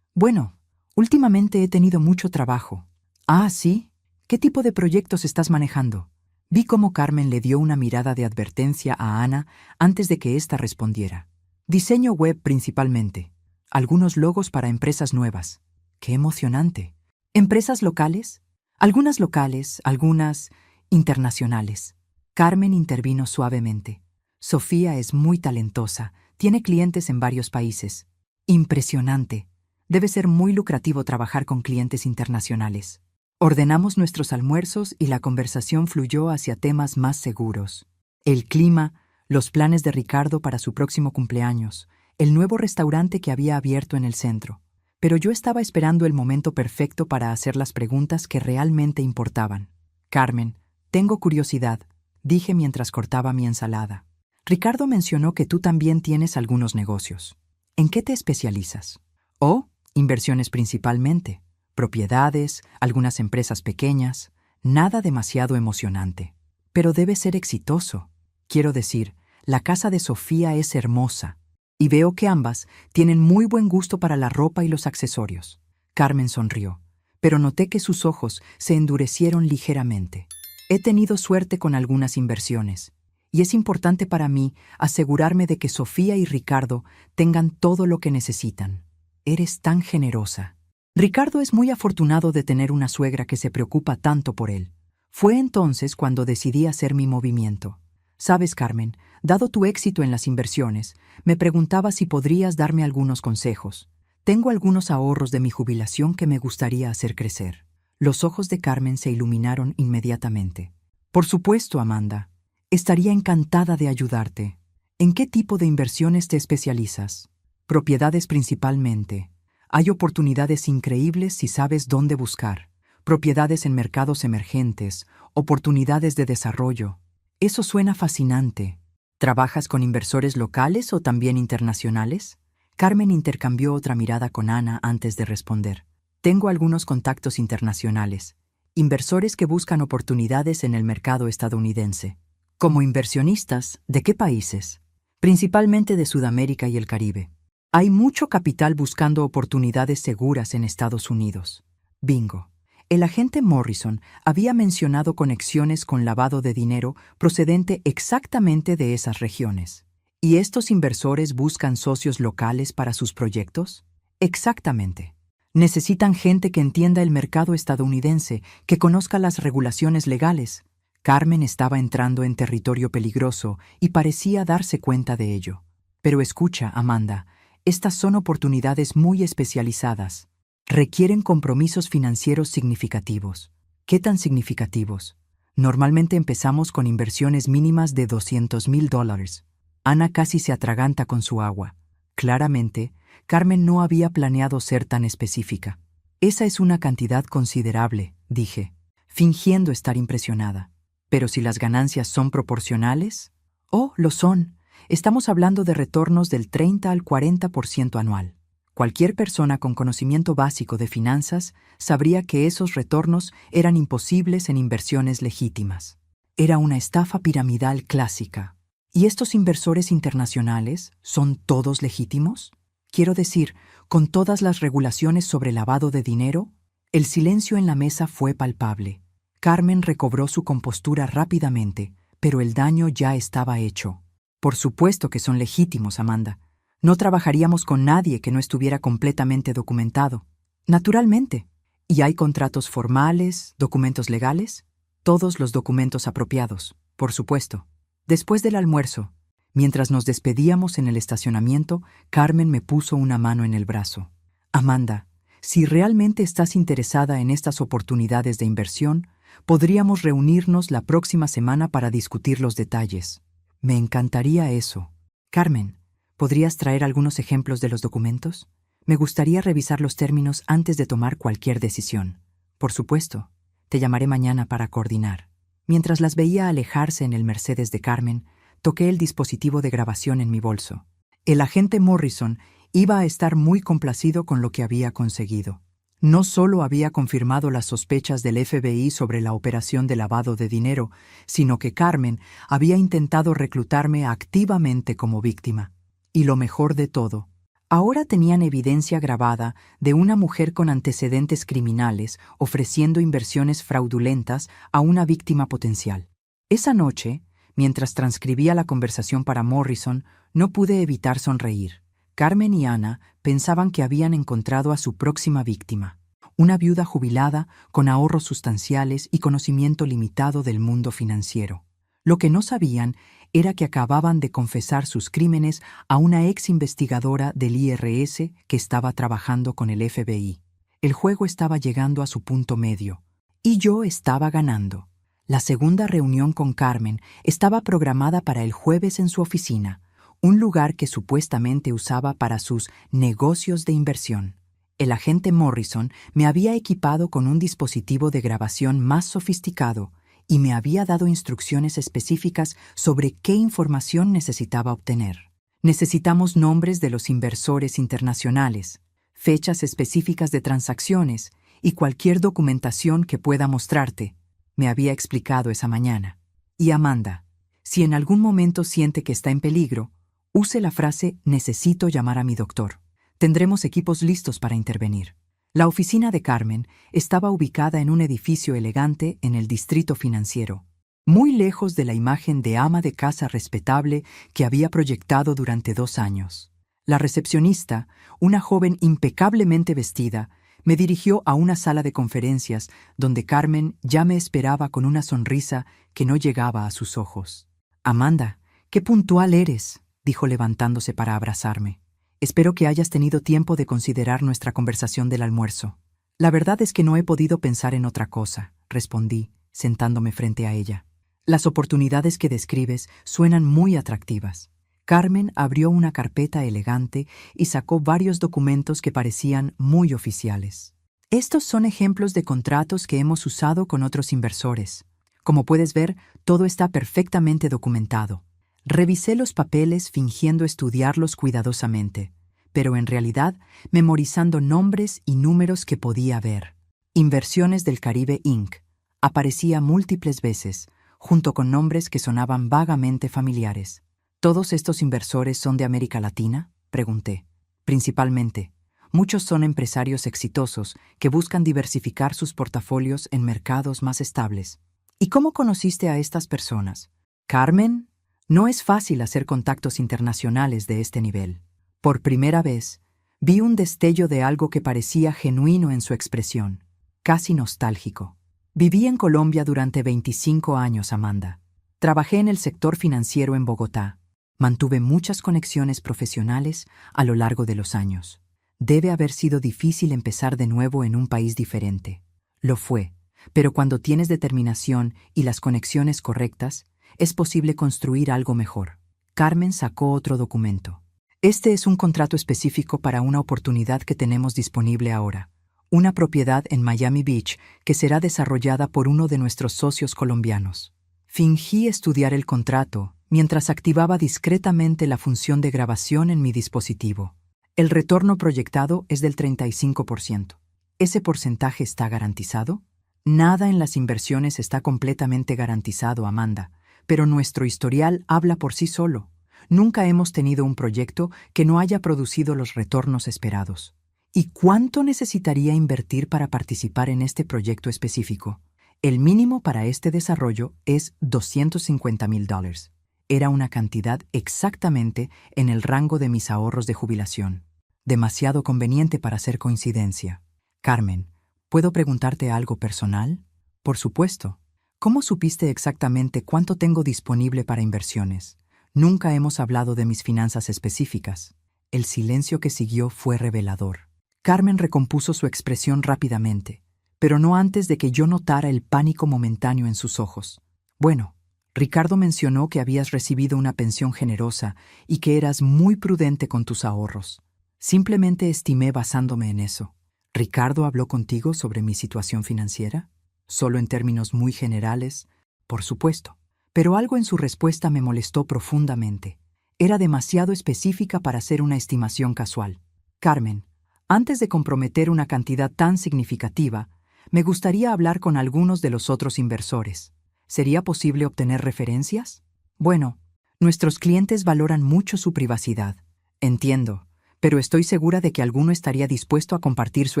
Bueno, últimamente he tenido mucho trabajo. Ah, ¿sí? ¿Qué tipo de proyectos estás manejando? Vi cómo Carmen le dio una mirada de advertencia a Ana antes de que ésta respondiera. Diseño web principalmente. Algunos logos para empresas nuevas. ¡Qué emocionante! ¿Empresas locales? Algunas locales, algunas internacionales. Carmen intervino suavemente. Sofía es muy talentosa, tiene clientes en varios países. Impresionante. Debe ser muy lucrativo trabajar con clientes internacionales. Ordenamos nuestros almuerzos y la conversación fluyó hacia temas más seguros. El clima, los planes de Ricardo para su próximo cumpleaños, el nuevo restaurante que había abierto en el centro. Pero yo estaba esperando el momento perfecto para hacer las preguntas que realmente importaban. Carmen, tengo curiosidad, dije mientras cortaba mi ensalada. Ricardo mencionó que tú también tienes algunos negocios. ¿En qué te especializas? Oh, inversiones principalmente. Propiedades, algunas empresas pequeñas, nada demasiado emocionante. Pero debe ser exitoso. Quiero decir, la casa de Sofía es hermosa, y veo que ambas tienen muy buen gusto para la ropa y los accesorios. Carmen sonrió, pero noté que sus ojos se endurecieron ligeramente. He tenido suerte con algunas inversiones, y es importante para mí asegurarme de que Sofía y Ricardo tengan todo lo que necesitan. Eres tan generosa. Ricardo es muy afortunado de tener una suegra que se preocupa tanto por él. Fue entonces cuando decidí hacer mi movimiento. Sabes, Carmen, dado tu éxito en las inversiones, me preguntaba si podrías darme algunos consejos. Tengo algunos ahorros de mi jubilación que me gustaría hacer crecer. Los ojos de Carmen se iluminaron inmediatamente. Por supuesto, Amanda. Estaría encantada de ayudarte. ¿En qué tipo de inversiones te especializas? Propiedades principalmente. Hay oportunidades increíbles si sabes dónde buscar. Propiedades en mercados emergentes, oportunidades de desarrollo. Eso suena fascinante. ¿Trabajas con inversores locales o también internacionales? Carmen intercambió otra mirada con Ana antes de responder. Tengo algunos contactos internacionales. Inversores que buscan oportunidades en el mercado estadounidense. Como inversionistas, ¿de qué países? Principalmente de Sudamérica y el Caribe. Hay mucho capital buscando oportunidades seguras en Estados Unidos. Bingo. El agente Morrison había mencionado conexiones con lavado de dinero procedente exactamente de esas regiones. ¿Y estos inversores buscan socios locales para sus proyectos? Exactamente. Necesitan gente que entienda el mercado estadounidense, que conozca las regulaciones legales. Carmen estaba entrando en territorio peligroso y parecía darse cuenta de ello. Pero escucha, Amanda, estas son oportunidades muy especializadas. Requieren compromisos financieros significativos. ¿Qué tan significativos? Normalmente empezamos con inversiones mínimas de $200,000. Ana casi se atraganta con su agua. Claramente, Carmen no había planeado ser tan específica. Esa es una cantidad considerable, dije, fingiendo estar impresionada. Pero si las ganancias son proporcionales, oh, lo son. Estamos hablando de retornos del 30 al 40% anual. Cualquier persona con conocimiento básico de finanzas sabría que esos retornos eran imposibles en inversiones legítimas. Era una estafa piramidal clásica. ¿Y estos inversores internacionales son todos legítimos? Quiero decir, con todas las regulaciones sobre lavado de dinero, el silencio en la mesa fue palpable. Carmen recobró su compostura rápidamente, pero el daño ya estaba hecho. Por supuesto que son legítimos, Amanda. No trabajaríamos con nadie que no estuviera completamente documentado. Naturalmente. ¿Y hay contratos formales, documentos legales? Todos los documentos apropiados, por supuesto. Después del almuerzo, mientras nos despedíamos en el estacionamiento, Carmen me puso una mano en el brazo. Amanda, si realmente estás interesada en estas oportunidades de inversión, podríamos reunirnos la próxima semana para discutir los detalles. Me encantaría eso. Carmen, ¿podrías traer algunos ejemplos de los documentos? Me gustaría revisar los términos antes de tomar cualquier decisión. Por supuesto, te llamaré mañana para coordinar. Mientras las veía alejarse en el Mercedes de Carmen, toqué el dispositivo de grabación en mi bolso. El agente Morrison iba a estar muy complacido con lo que había conseguido. No solo había confirmado las sospechas del FBI sobre la operación de lavado de dinero, sino que Carmen había intentado reclutarme activamente como víctima. Y lo mejor de todo, ahora tenían evidencia grabada de una mujer con antecedentes criminales ofreciendo inversiones fraudulentas a una víctima potencial. Esa noche, mientras transcribía la conversación para Morrison, no pude evitar sonreír. Carmen y Ana pensaban que habían encontrado a su próxima víctima, una viuda jubilada con ahorros sustanciales y conocimiento limitado del mundo financiero. Lo que no sabían era que acababan de confesar sus crímenes a una ex investigadora del IRS que estaba trabajando con el FBI. El juego estaba llegando a su punto medio, y yo estaba ganando. La segunda reunión con Carmen estaba programada para el jueves en su oficina, un lugar que supuestamente usaba para sus negocios de inversión. El agente Morrison me había equipado con un dispositivo de grabación más sofisticado y me había dado instrucciones específicas sobre qué información necesitaba obtener. Necesitamos nombres de los inversores internacionales, fechas específicas de transacciones y cualquier documentación que pueda mostrarte, me había explicado esa mañana. Y Amanda, si en algún momento siente que está en peligro, use la frase «necesito llamar a mi doctor». Tendremos equipos listos para intervenir. La oficina de Carmen estaba ubicada en un edificio elegante en el distrito financiero, muy lejos de la imagen de ama de casa respetable que había proyectado durante 2 años. La recepcionista, una joven impecablemente vestida, me dirigió a una sala de conferencias donde Carmen ya me esperaba con una sonrisa que no llegaba a sus ojos. «Amanda, qué puntual eres», dijo levantándose para abrazarme. «Espero que hayas tenido tiempo de considerar nuestra conversación del almuerzo». «La verdad es que no he podido pensar en otra cosa», respondí, sentándome frente a ella. «Las oportunidades que describes suenan muy atractivas». Carmen abrió una carpeta elegante y sacó varios documentos que parecían muy oficiales. «Estos son ejemplos de contratos que hemos usado con otros inversores. Como puedes ver, todo está perfectamente documentado». Revisé los papeles fingiendo estudiarlos cuidadosamente, pero en realidad memorizando nombres y números que podía ver. Inversiones del Caribe Inc. Aparecía múltiples veces, junto con nombres que sonaban vagamente familiares. ¿Todos estos inversores son de América Latina?, pregunté. Principalmente. Muchos son empresarios exitosos que buscan diversificar sus portafolios en mercados más estables. ¿Y cómo conociste a estas personas? Carmen, no es fácil hacer contactos internacionales de este nivel. Por primera vez, vi un destello de algo que parecía genuino en su expresión, casi nostálgico. Viví en Colombia durante 25 años, Amanda. Trabajé en el sector financiero en Bogotá. Mantuve muchas conexiones profesionales a lo largo de los años. Debe haber sido difícil empezar de nuevo en un país diferente. Lo fue, pero cuando tienes determinación y las conexiones correctas, es posible construir algo mejor. Carmen sacó otro documento. Este es un contrato específico para una oportunidad que tenemos disponible ahora. Una propiedad en Miami Beach que será desarrollada por uno de nuestros socios colombianos. Fingí estudiar el contrato mientras activaba discretamente la función de grabación en mi dispositivo. El retorno proyectado es del 35%. ¿Ese porcentaje está garantizado? Nada en las inversiones está completamente garantizado, Amanda, pero nuestro historial habla por sí solo. Nunca hemos tenido un proyecto que no haya producido los retornos esperados. ¿Y cuánto necesitaría invertir para participar en este proyecto específico? El mínimo para este desarrollo es $250,000. Era una cantidad exactamente en el rango de mis ahorros de jubilación. Demasiado conveniente para ser coincidencia. Carmen, ¿puedo preguntarte algo personal? Por supuesto. ¿Cómo supiste exactamente cuánto tengo disponible para inversiones? Nunca hemos hablado de mis finanzas específicas. El silencio que siguió fue revelador. Carmen recompuso su expresión rápidamente, pero no antes de que yo notara el pánico momentáneo en sus ojos. Bueno, Ricardo mencionó que habías recibido una pensión generosa y que eras muy prudente con tus ahorros. Simplemente estimé basándome en eso. ¿Ricardo habló contigo sobre mi situación financiera? Solo en términos muy generales, por supuesto. Pero algo en su respuesta me molestó profundamente. Era demasiado específica para ser una estimación casual. Carmen, antes de comprometer una cantidad tan significativa, me gustaría hablar con algunos de los otros inversores. ¿Sería posible obtener referencias? Bueno, nuestros clientes valoran mucho su privacidad. Entiendo, pero estoy segura de que alguno estaría dispuesto a compartir su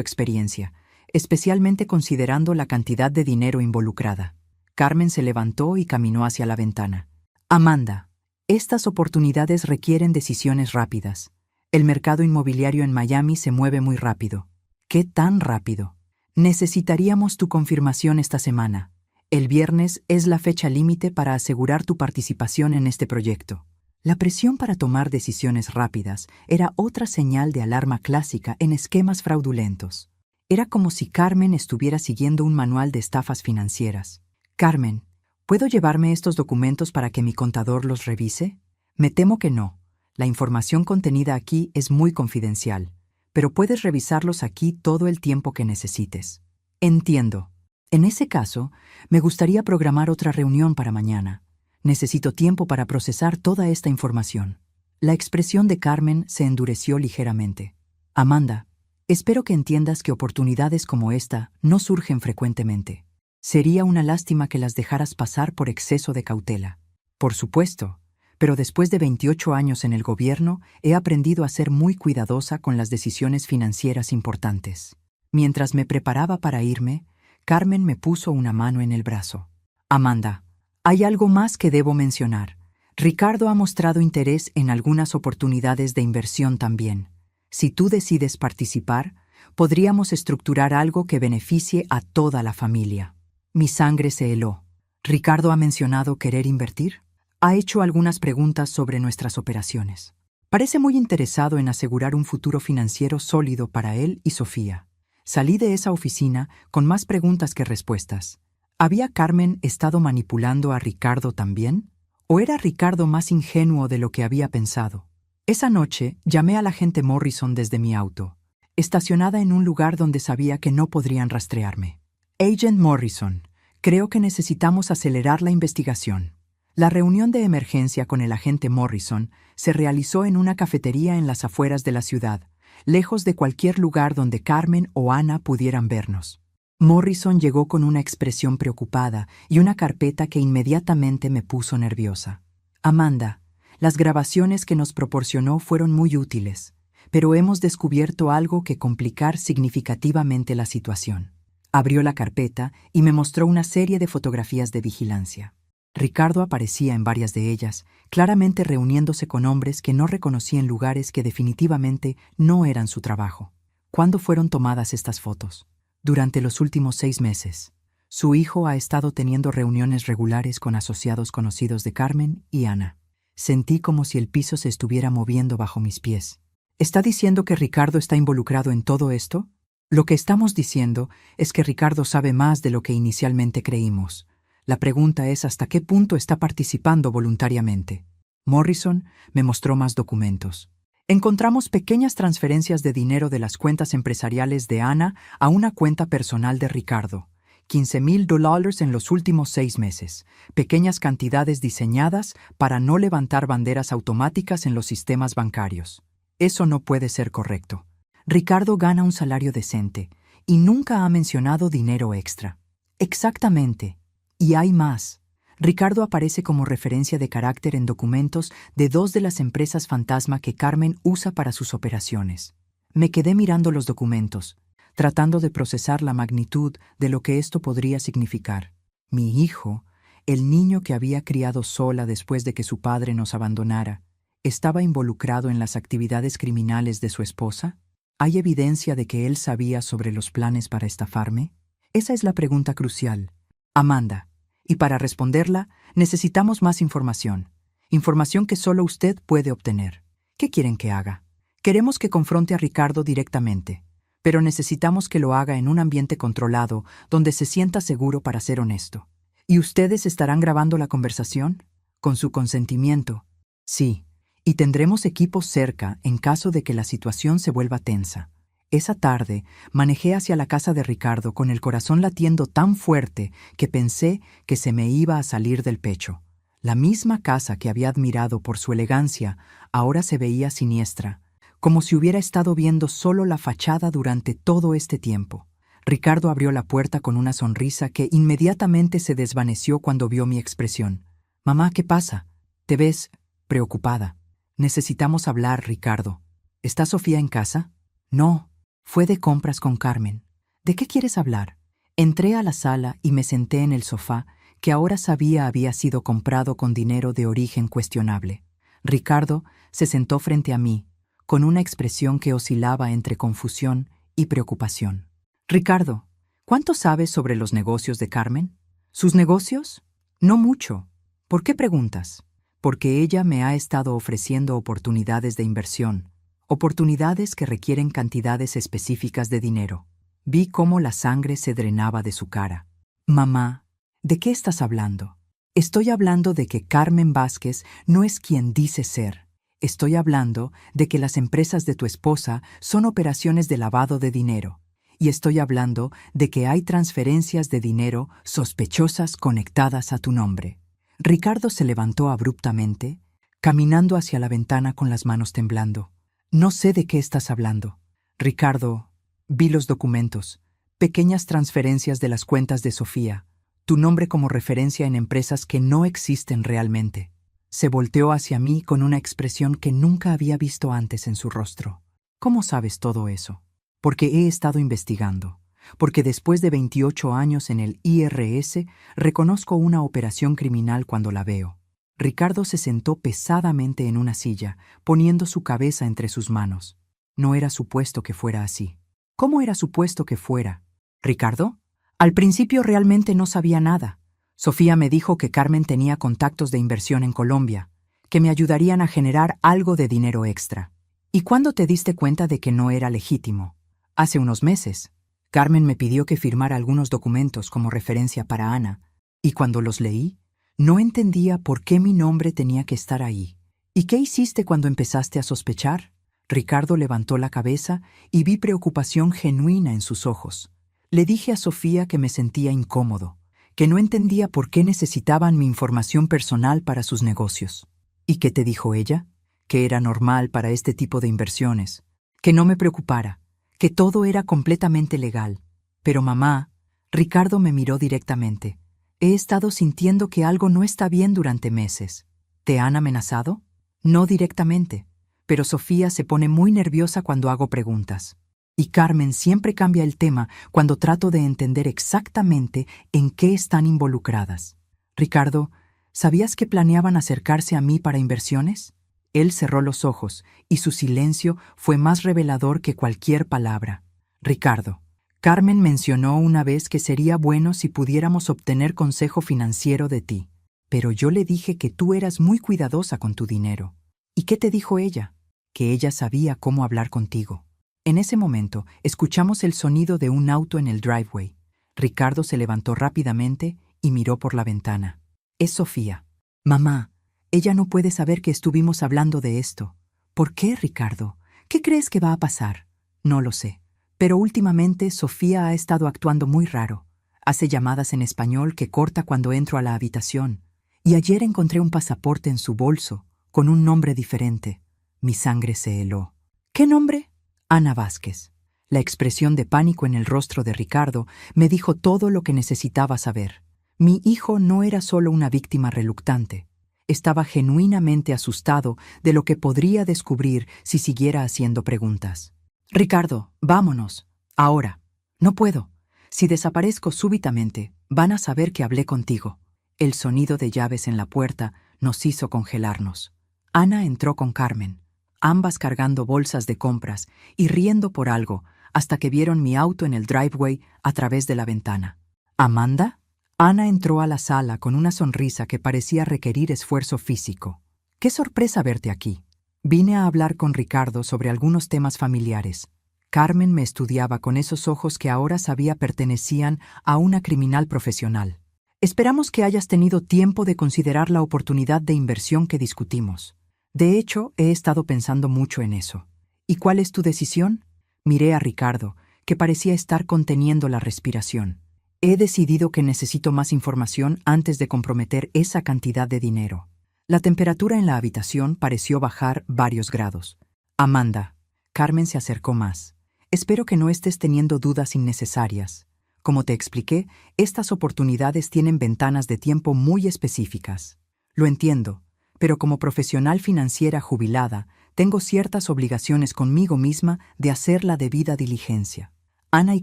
experiencia, especialmente considerando la cantidad de dinero involucrada. Carmen se levantó y caminó hacia la ventana. Amanda, estas oportunidades requieren decisiones rápidas. El mercado inmobiliario en Miami se mueve muy rápido. ¿Qué tan rápido? Necesitaríamos tu confirmación esta semana. El viernes es la fecha límite para asegurar tu participación en este proyecto. La presión para tomar decisiones rápidas era otra señal de alarma clásica en esquemas fraudulentos. Era como si Carmen estuviera siguiendo un manual de estafas financieras. Carmen, ¿puedo llevarme estos documentos para que mi contador los revise? Me temo que no. La información contenida aquí es muy confidencial, pero puedes revisarlos aquí todo el tiempo que necesites. Entiendo. En ese caso, me gustaría programar otra reunión para mañana. Necesito tiempo para procesar toda esta información. La expresión de Carmen se endureció ligeramente. Amanda, espero que entiendas que oportunidades como esta no surgen frecuentemente. Sería una lástima que las dejaras pasar por exceso de cautela. Por supuesto, pero después de 28 años en el gobierno, he aprendido a ser muy cuidadosa con las decisiones financieras importantes. Mientras me preparaba para irme, Carmen me puso una mano en el brazo. Amanda, hay algo más que debo mencionar. Ricardo ha mostrado interés en algunas oportunidades de inversión también. Si tú decides participar, podríamos estructurar algo que beneficie a toda la familia. Mi sangre se heló. ¿Ricardo ha mencionado querer invertir? Ha hecho algunas preguntas sobre nuestras operaciones. Parece muy interesado en asegurar un futuro financiero sólido para él y Sofía. Salí de esa oficina con más preguntas que respuestas. ¿Había Carmen estado manipulando a Ricardo también? ¿O era Ricardo más ingenuo de lo que había pensado? Esa noche llamé al agente Morrison desde mi auto, estacionada en un lugar donde sabía que no podrían rastrearme. Agent Morrison, creo que necesitamos acelerar la investigación. La reunión de emergencia con el agente Morrison se realizó en una cafetería en las afueras de la ciudad, lejos de cualquier lugar donde Carmen o Ana pudieran vernos. Morrison llegó con una expresión preocupada y una carpeta que inmediatamente me puso nerviosa. Amanda, las grabaciones que nos proporcionó fueron muy útiles, pero hemos descubierto algo que complicar significativamente la situación. Abrió la carpeta y me mostró una serie de fotografías de vigilancia. Ricardo aparecía en varias de ellas, claramente reuniéndose con hombres que no reconocí en lugares que definitivamente no eran su trabajo. ¿Cuándo fueron tomadas estas fotos? Durante los últimos 6 meses. Su hijo ha estado teniendo reuniones regulares con asociados conocidos de Carmen y Ana. Sentí como si el piso se estuviera moviendo bajo mis pies. ¿Está diciendo que Ricardo está involucrado en todo esto? Lo que estamos diciendo es que Ricardo sabe más de lo que inicialmente creímos. La pregunta es hasta qué punto está participando voluntariamente. Morrison me mostró más documentos. Encontramos pequeñas transferencias de dinero de las cuentas empresariales de Ana a una cuenta personal de Ricardo. $15,000 en los últimos 6 meses. Pequeñas cantidades diseñadas para no levantar banderas automáticas en los sistemas bancarios. Eso no puede ser correcto. Ricardo gana un salario decente y nunca ha mencionado dinero extra. Exactamente. Y hay más. Ricardo aparece como referencia de carácter en documentos de 2 de las empresas fantasma que Carmen usa para sus operaciones. Me quedé mirando los documentos, tratando de procesar la magnitud de lo que esto podría significar. Mi hijo, el niño que había criado sola después de que su padre nos abandonara, ¿estaba involucrado en las actividades criminales de su esposa? ¿Hay evidencia de que él sabía sobre los planes para estafarme? Esa es la pregunta crucial. Amanda, y para responderla, necesitamos más información. Información que solo usted puede obtener. ¿Qué quieren que haga? Queremos que confronte a Ricardo directamente, pero necesitamos que lo haga en un ambiente controlado, donde se sienta seguro para ser honesto. ¿Y ustedes estarán grabando la conversación? ¿Con su consentimiento? Sí, y tendremos equipos cerca en caso de que la situación se vuelva tensa. Esa tarde manejé hacia la casa de Ricardo con el corazón latiendo tan fuerte que pensé que se me iba a salir del pecho. La misma casa que había admirado por su elegancia ahora se veía siniestra, como si hubiera estado viendo solo la fachada durante todo este tiempo. Ricardo abrió la puerta con una sonrisa que inmediatamente se desvaneció cuando vio mi expresión. «Mamá, ¿qué pasa? Te ves preocupada». «Necesitamos hablar, Ricardo. ¿Está Sofía en casa?» «No. Fue de compras con Carmen». «¿De qué quieres hablar?» Entré a la sala y me senté en el sofá, que ahora sabía había sido comprado con dinero de origen cuestionable. Ricardo se sentó frente a mí, con una expresión que oscilaba entre confusión y preocupación. «Ricardo, ¿cuánto sabes sobre los negocios de Carmen?» «¿Sus negocios?» «No mucho». «¿Por qué preguntas?» «Porque ella me ha estado ofreciendo oportunidades de inversión. Oportunidades que requieren cantidades específicas de dinero». Vi cómo la sangre se drenaba de su cara. «Mamá, ¿de qué estás hablando?» «Estoy hablando de que Carmen Vázquez no es quien dice ser. Estoy hablando de que las empresas de tu esposa son operaciones de lavado de dinero. Y estoy hablando de que hay transferencias de dinero sospechosas conectadas a tu nombre». Ricardo se levantó abruptamente, caminando hacia la ventana con las manos temblando. «No sé de qué estás hablando». «Ricardo, vi los documentos, pequeñas transferencias de las cuentas de Sofía, tu nombre como referencia en empresas que no existen realmente». Se volteó hacia mí con una expresión que nunca había visto antes en su rostro. «¿Cómo sabes todo eso?» «Porque he estado investigando. Porque después de 28 años en el IRS, reconozco una operación criminal cuando la veo». Ricardo se sentó pesadamente en una silla, poniendo su cabeza entre sus manos. No era supuesto que fuera así. ¿Cómo era supuesto que fuera? ¿Ricardo? Al principio realmente no sabía nada. Sofía me dijo que Carmen tenía contactos de inversión en Colombia, que me ayudarían a generar algo de dinero extra. ¿Y cuándo te diste cuenta de que no era legítimo? Hace unos meses. Carmen me pidió que firmara algunos documentos como referencia para Ana, y cuando los leí, no entendía por qué mi nombre tenía que estar ahí. ¿Y qué hiciste cuando empezaste a sospechar? Ricardo levantó la cabeza y vi preocupación genuina en sus ojos. Le dije a Sofía que me sentía incómodo, que no entendía por qué necesitaban mi información personal para sus negocios. ¿Y qué te dijo ella? Que era normal para este tipo de inversiones, que no me preocupara, que todo era completamente legal. Pero mamá, Ricardo me miró directamente. He estado sintiendo que algo no está bien durante meses. ¿Te han amenazado? No directamente, pero Sofía se pone muy nerviosa cuando hago preguntas. Y Carmen siempre cambia el tema cuando trato de entender exactamente en qué están involucradas. Ricardo, ¿sabías que planeaban acercarse a mí para inversiones? Él cerró los ojos y su silencio fue más revelador que cualquier palabra. Ricardo, Carmen mencionó una vez que sería bueno si pudiéramos obtener consejo financiero de ti, pero yo le dije que tú eras muy cuidadosa con tu dinero. ¿Y qué te dijo ella? Que ella sabía cómo hablar contigo. En ese momento, escuchamos el sonido de un auto en el driveway. Ricardo se levantó rápidamente y miró por la ventana. Es Sofía. Mamá, ella no puede saber que estuvimos hablando de esto. ¿Por qué, Ricardo? ¿Qué crees que va a pasar? No lo sé. Pero últimamente Sofía ha estado actuando muy raro. Hace llamadas en español que corta cuando entro a la habitación. Y ayer encontré un pasaporte en su bolso, con un nombre diferente. Mi sangre se heló. ¿Qué nombre? Ana Vázquez. La expresión de pánico en el rostro de Ricardo me dijo todo lo que necesitaba saber. Mi hijo no era solo una víctima reluctante. Estaba genuinamente asustado de lo que podría descubrir si siguiera haciendo preguntas. Ricardo, vámonos. Ahora. No puedo. Si desaparezco súbitamente, van a saber que hablé contigo. El sonido de llaves en la puerta nos hizo congelarnos. Ana entró con Carmen, ambas cargando bolsas de compras y riendo por algo, hasta que vieron mi auto en el driveway a través de la ventana. ¿Amanda? Ana entró a la sala con una sonrisa que parecía requerir esfuerzo físico. ¡Qué sorpresa verte aquí! Vine a hablar con Ricardo sobre algunos temas familiares. Carmen me estudiaba con esos ojos que ahora sabía pertenecían a una criminal profesional. Esperamos que hayas tenido tiempo de considerar la oportunidad de inversión que discutimos. De hecho, he estado pensando mucho en eso. ¿Y cuál es tu decisión? Miré a Ricardo, que parecía estar conteniendo la respiración. He decidido que necesito más información antes de comprometer esa cantidad de dinero. La temperatura en la habitación pareció bajar varios grados. Amanda, Carmen se acercó más. Espero que no estés teniendo dudas innecesarias. Como te expliqué, estas oportunidades tienen ventanas de tiempo muy específicas. Lo entiendo. Pero como profesional financiera jubilada, tengo ciertas obligaciones conmigo misma de hacer la debida diligencia. Ana y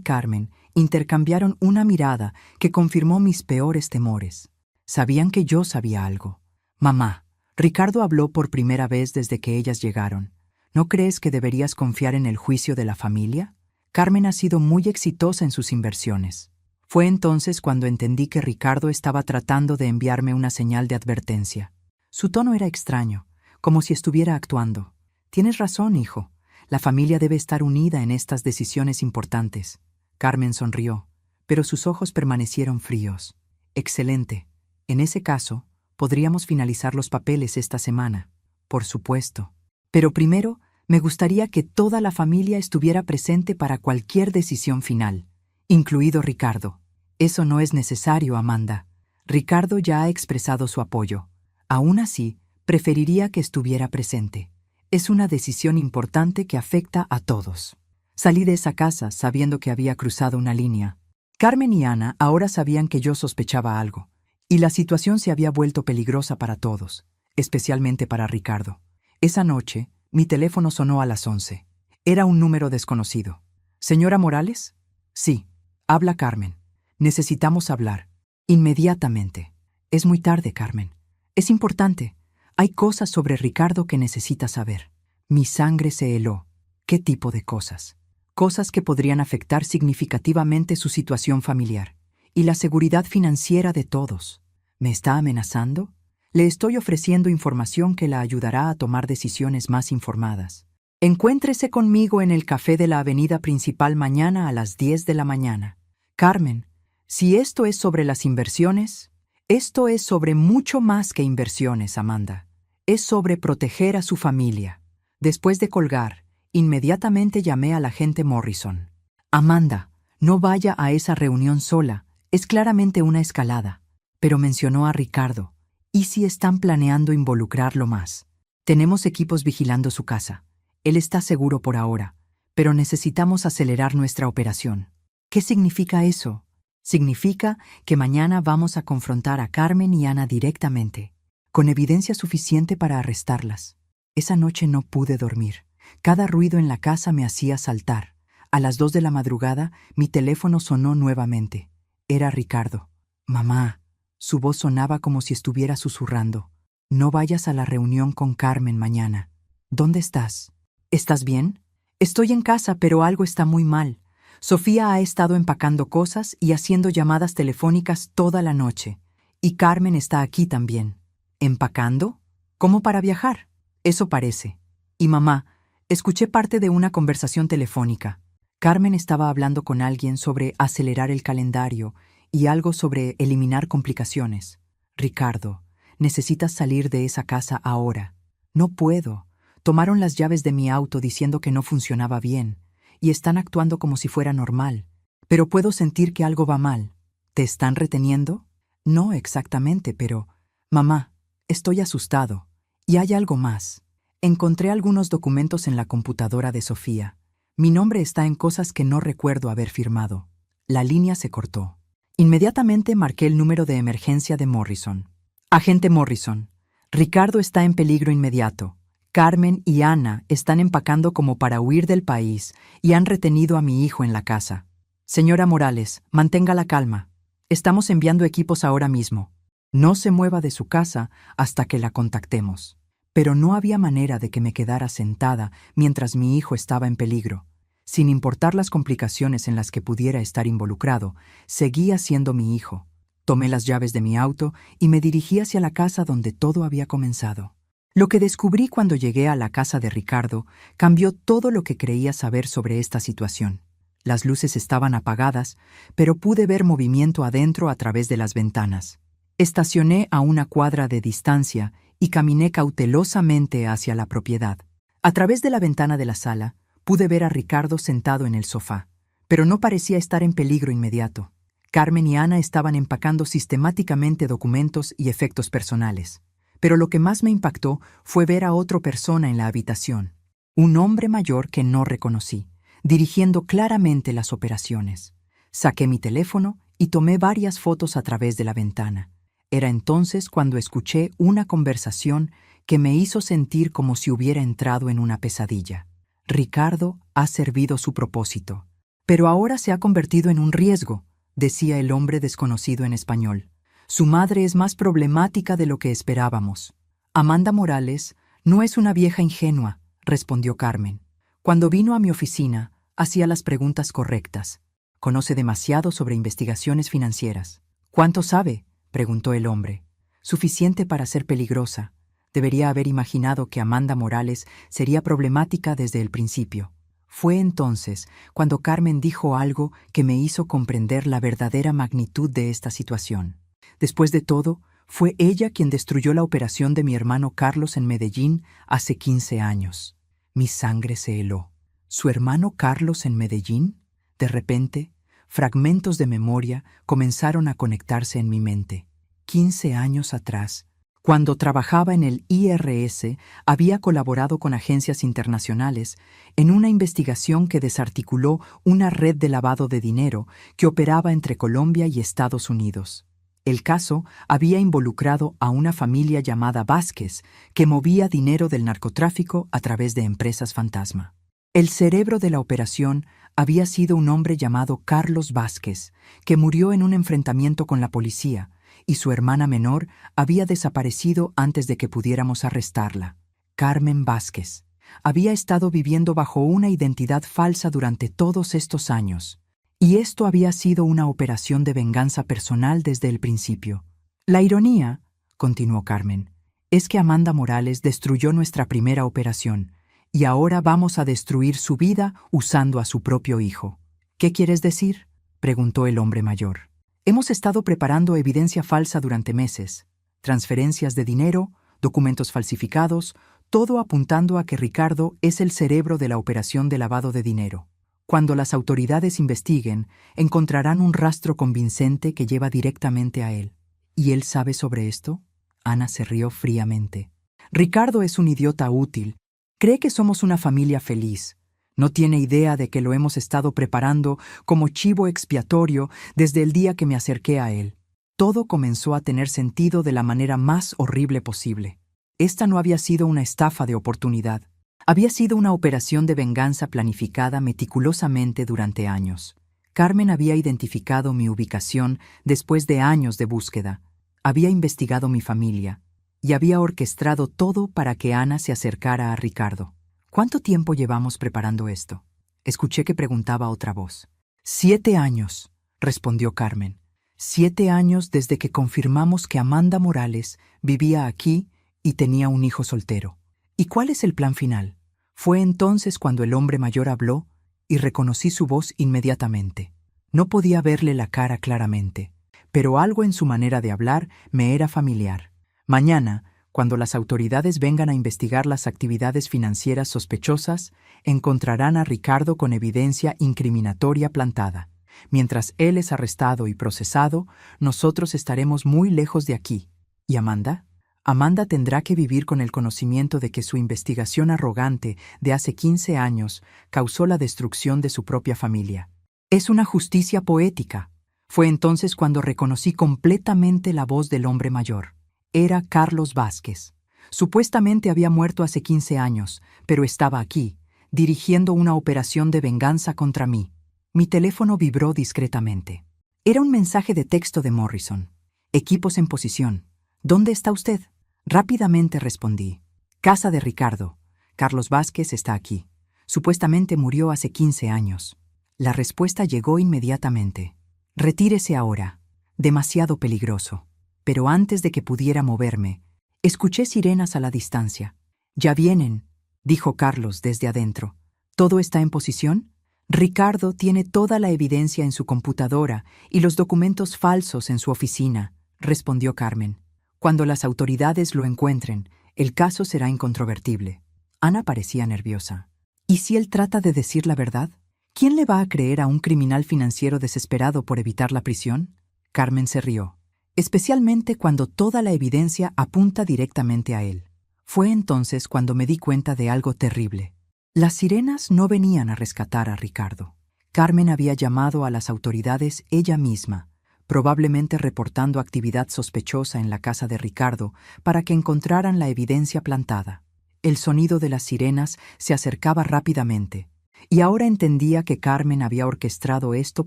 Carmen intercambiaron una mirada que confirmó mis peores temores. Sabían que yo sabía algo. Mamá, Ricardo habló por primera vez desde que ellas llegaron. ¿No crees que deberías confiar en el juicio de la familia? Carmen ha sido muy exitosa en sus inversiones. Fue entonces cuando entendí que Ricardo estaba tratando de enviarme una señal de advertencia. Su tono era extraño, como si estuviera actuando. Tienes razón, hijo. La familia debe estar unida en estas decisiones importantes. Carmen sonrió, pero sus ojos permanecieron fríos. Excelente. En ese caso, podríamos finalizar los papeles esta semana. Por supuesto. Pero primero, me gustaría que toda la familia estuviera presente para cualquier decisión final, incluido Ricardo. Eso no es necesario, Amanda. Ricardo ya ha expresado su apoyo. Aún así, preferiría que estuviera presente. Es una decisión importante que afecta a todos. Salí de esa casa sabiendo que había cruzado una línea. Carmen y Ana ahora sabían que yo sospechaba algo, y la situación se había vuelto peligrosa para todos, especialmente para Ricardo. Esa noche, mi teléfono sonó a las 11. Era un número desconocido. ¿Señora Morales? Sí. Habla Carmen. Necesitamos hablar. Inmediatamente. Es muy tarde, Carmen. Es importante. Hay cosas sobre Ricardo que necesitas saber. Mi sangre se heló. ¿Qué tipo de cosas? Cosas que podrían afectar significativamente su situación familiar y la seguridad financiera de todos. ¿Me está amenazando? Le estoy ofreciendo información que la ayudará a tomar decisiones más informadas. Encuéntrese conmigo en el café de la avenida principal mañana a las 10 de la mañana. Carmen, si esto es sobre las inversiones, esto es sobre mucho más que inversiones, Amanda. Es sobre proteger a su familia. Después de colgar, inmediatamente llamé al agente Morrison. Amanda, no vaya a esa reunión sola. Es claramente una escalada. Pero mencionó a Ricardo. ¿Y si están planeando involucrarlo más? Tenemos equipos vigilando su casa. Él está seguro por ahora, pero necesitamos acelerar nuestra operación. ¿Qué significa eso? Significa que mañana vamos a confrontar a Carmen y Ana directamente, con evidencia suficiente para arrestarlas. Esa noche no pude dormir. Cada ruido en la casa me hacía saltar. A las 2 de la madrugada, mi teléfono sonó nuevamente. Era Ricardo. Mamá. Su voz sonaba como si estuviera susurrando. No vayas a la reunión con Carmen mañana. ¿Dónde estás? ¿Estás bien? Estoy en casa, pero algo está muy mal. Sofía ha estado empacando cosas y haciendo llamadas telefónicas toda la noche. Y Carmen está aquí también. ¿Empacando? ¿Cómo para viajar? Eso parece. Y mamá, escuché parte de una conversación telefónica. Carmen estaba hablando con alguien sobre acelerar el calendario y algo sobre eliminar complicaciones. Ricardo, necesitas salir de esa casa ahora. No puedo. Tomaron las llaves de mi auto diciendo que no funcionaba bien y están actuando como si fuera normal. Pero puedo sentir que algo va mal. ¿Te están reteniendo? No exactamente, pero... Mamá, estoy asustado. Y hay algo más. Encontré algunos documentos en la computadora de Sofía. Mi nombre está en cosas que no recuerdo haber firmado. La línea se cortó. Inmediatamente marqué el número de emergencia de Morrison. Agente Morrison, Ricardo está en peligro inmediato. Carmen y Ana están empacando como para huir del país y han retenido a mi hijo en la casa. Señora Morales, mantenga la calma. Estamos enviando equipos ahora mismo. No se mueva de su casa hasta que la contactemos. Pero no había manera de que me quedara sentada mientras mi hijo estaba en peligro. Sin importar las complicaciones en las que pudiera estar involucrado, seguía siendo mi hijo. Tomé las llaves de mi auto y me dirigí hacia la casa donde todo había comenzado. Lo que descubrí cuando llegué a la casa de Ricardo cambió todo lo que creía saber sobre esta situación. Las luces estaban apagadas, pero pude ver movimiento adentro a través de las ventanas. Estacioné a una cuadra de distancia y caminé cautelosamente hacia la propiedad. A través de la ventana de la sala, pude ver a Ricardo sentado en el sofá, pero no parecía estar en peligro inmediato. Carmen y Ana estaban empacando sistemáticamente documentos y efectos personales. Pero lo que más me impactó fue ver a otra persona en la habitación, un hombre mayor que no reconocí, dirigiendo claramente las operaciones. Saqué mi teléfono y tomé varias fotos a través de la ventana. Era entonces cuando escuché una conversación que me hizo sentir como si hubiera entrado en una pesadilla. Ricardo ha servido su propósito, pero ahora se ha convertido en un riesgo, decía el hombre desconocido en español. Su madre es más problemática de lo que esperábamos. Amanda Morales no es una vieja ingenua, respondió Carmen. Cuando vino a mi oficina, hacía las preguntas correctas. Conoce demasiado sobre investigaciones financieras. ¿Cuánto sabe?, preguntó el hombre. Suficiente para ser peligrosa. Debería haber imaginado que Amanda Morales sería problemática desde el principio. Fue entonces cuando Carmen dijo algo que me hizo comprender la verdadera magnitud de esta situación. Después de todo, fue ella quien destruyó la operación de mi hermano Carlos en Medellín hace 15 años. Mi sangre se heló. ¿Su hermano Carlos en Medellín? De repente, fragmentos de memoria comenzaron a conectarse en mi mente. 15 años atrás, cuando trabajaba en el IRS, había colaborado con agencias internacionales en una investigación que desarticuló una red de lavado de dinero que operaba entre Colombia y Estados Unidos. El caso había involucrado a una familia llamada Vázquez, que movía dinero del narcotráfico a través de empresas fantasma. El cerebro de la operación había sido un hombre llamado Carlos Vázquez, que murió en un enfrentamiento con la policía, y su hermana menor había desaparecido antes de que pudiéramos arrestarla. Carmen Vázquez había estado viviendo bajo una identidad falsa durante todos estos años. Y esto había sido una operación de venganza personal desde el principio. La ironía, continuó Carmen, es que Amanda Morales destruyó nuestra primera operación y ahora vamos a destruir su vida usando a su propio hijo. ¿Qué quieres decir?, preguntó el hombre mayor. Hemos estado preparando evidencia falsa durante meses. Transferencias de dinero, documentos falsificados, todo apuntando a que Ricardo es el cerebro de la operación de lavado de dinero. Cuando las autoridades investiguen, encontrarán un rastro convincente que lleva directamente a él. ¿Y él sabe sobre esto? Ana se rió fríamente. Ricardo es un idiota útil. Cree que somos una familia feliz. No tiene idea de que lo hemos estado preparando como chivo expiatorio desde el día que me acerqué a él. Todo comenzó a tener sentido de la manera más horrible posible. Esta no había sido una estafa de oportunidad. Había sido una operación de venganza planificada meticulosamente durante años. Carmen había identificado mi ubicación después de años de búsqueda. Había investigado mi familia y había orquestado todo para que Ana se acercara a Ricardo. ¿Cuánto tiempo llevamos preparando esto? Escuché que preguntaba otra voz. 7 años, respondió Carmen. 7 años desde que confirmamos que Amanda Morales vivía aquí y tenía un hijo soltero. ¿Y cuál es el plan final? Fue entonces cuando el hombre mayor habló y reconocí su voz inmediatamente. No podía verle la cara claramente, pero algo en su manera de hablar me era familiar. Mañana, cuando las autoridades vengan a investigar las actividades financieras sospechosas, encontrarán a Ricardo con evidencia incriminatoria plantada. Mientras él es arrestado y procesado, nosotros estaremos muy lejos de aquí. ¿Y Amanda? Amanda tendrá que vivir con el conocimiento de que su investigación arrogante de hace 15 años causó la destrucción de su propia familia. Es una justicia poética. Fue entonces cuando reconocí completamente la voz del hombre mayor. Era Carlos Vázquez. Supuestamente había muerto hace 15 años, pero estaba aquí, dirigiendo una operación de venganza contra mí. Mi teléfono vibró discretamente. Era un mensaje de texto de Morrison. Equipos en posición. ¿Dónde está usted? Rápidamente respondí. Casa de Ricardo. Carlos Vázquez está aquí. Supuestamente murió hace 15 años. La respuesta llegó inmediatamente. Retírese ahora. Demasiado peligroso. Pero antes de que pudiera moverme, escuché sirenas a la distancia. «Ya vienen», dijo Carlos desde adentro. «¿Todo está en posición?» Ricardo tiene toda la evidencia en su computadora y los documentos falsos en su oficina, respondió Carmen. Cuando las autoridades lo encuentren, el caso será incontrovertible. Ana parecía nerviosa. ¿Y si él trata de decir la verdad? ¿Quién le va a creer a un criminal financiero desesperado por evitar la prisión? Carmen se rió. Especialmente cuando toda la evidencia apunta directamente a él. Fue entonces cuando me di cuenta de algo terrible. Las sirenas no venían a rescatar a Ricardo. Carmen había llamado a las autoridades ella misma, probablemente reportando actividad sospechosa en la casa de Ricardo para que encontraran la evidencia plantada. El sonido de las sirenas se acercaba rápidamente, y ahora entendía que Carmen había orquestado esto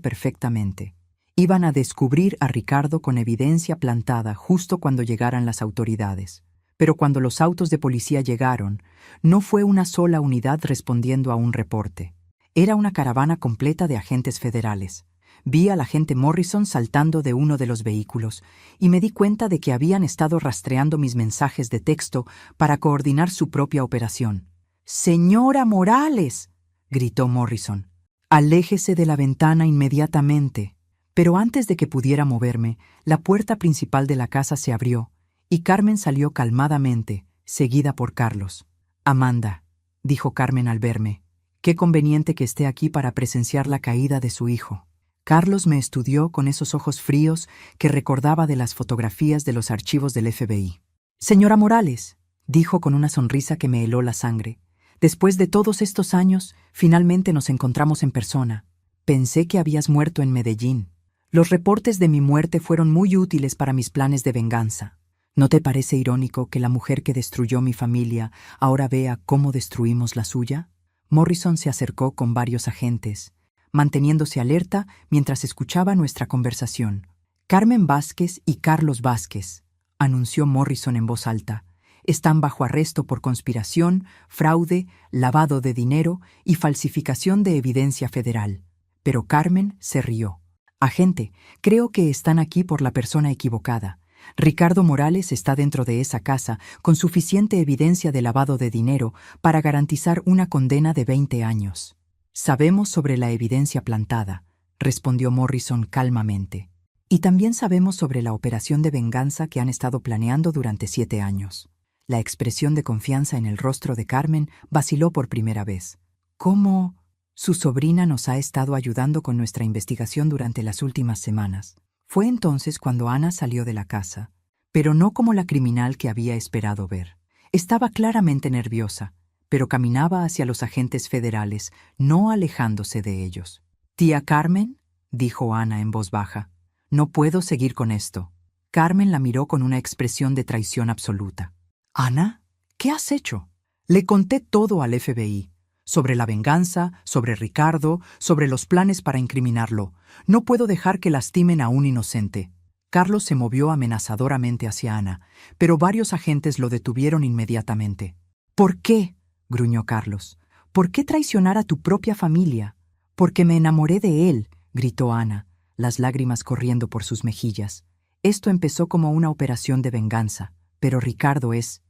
perfectamente. Iban a descubrir a Ricardo con evidencia plantada justo cuando llegaran las autoridades. Pero cuando los autos de policía llegaron, no fue una sola unidad respondiendo a un reporte. Era una caravana completa de agentes federales. Vi al agente Morrison saltando de uno de los vehículos y me di cuenta de que habían estado rastreando mis mensajes de texto para coordinar su propia operación. «¡Señora Morales!», gritó Morrison. «Aléjese de la ventana inmediatamente». Pero antes de que pudiera moverme, la puerta principal de la casa se abrió y Carmen salió calmadamente, seguida por Carlos. «Amanda», dijo Carmen al verme, «qué conveniente que esté aquí para presenciar la caída de su hijo». Carlos me estudió con esos ojos fríos que recordaba de las fotografías de los archivos del FBI. «Señora Morales», dijo con una sonrisa que me heló la sangre, «después de todos estos años, finalmente nos encontramos en persona. Pensé que habías muerto en Medellín. Los reportes de mi muerte fueron muy útiles para mis planes de venganza. ¿No te parece irónico que la mujer que destruyó mi familia ahora vea cómo destruimos la suya?» Morrison se acercó con varios agentes, manteniéndose alerta mientras escuchaba nuestra conversación. «Carmen Vázquez y Carlos Vázquez», anunció Morrison en voz alta, «están bajo arresto por conspiración, fraude, lavado de dinero y falsificación de evidencia federal». Pero Carmen se rió. «Agente, creo que están aquí por la persona equivocada. Ricardo Morales está dentro de esa casa con suficiente evidencia de lavado de dinero para garantizar una condena de 20 años. Sabemos sobre la evidencia plantada», respondió Morrison calmamente. «Y también sabemos sobre la operación de venganza que han estado planeando durante 7 años». La expresión de confianza en el rostro de Carmen vaciló por primera vez. «¿Cómo? Su sobrina nos ha estado ayudando con nuestra investigación durante las últimas semanas». Fue entonces cuando Ana salió de la casa, pero no como la criminal que había esperado ver. Estaba claramente nerviosa, pero caminaba hacia los agentes federales, no alejándose de ellos. «Tía Carmen», dijo Ana en voz baja, «no puedo seguir con esto». Carmen la miró con una expresión de traición absoluta. «¿Ana?», ¿Qué has hecho? Le conté todo al FBI. Sobre la venganza, sobre Ricardo, sobre los planes para incriminarlo. No puedo dejar que lastimen a un inocente. Carlos se movió amenazadoramente hacia Ana, pero varios agentes lo detuvieron inmediatamente. ¿Por qué?, gruñó Carlos. ¿Por qué traicionar a tu propia familia? Porque me enamoré de él, gritó Ana, las lágrimas corriendo por sus mejillas. Esto empezó como una operación de venganza, pero Ricardo es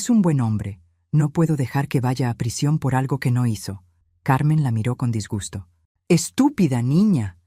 un buen hombre. No puedo dejar que vaya a prisión por algo que no hizo. Carmen la miró con disgusto. ¡Estúpida niña!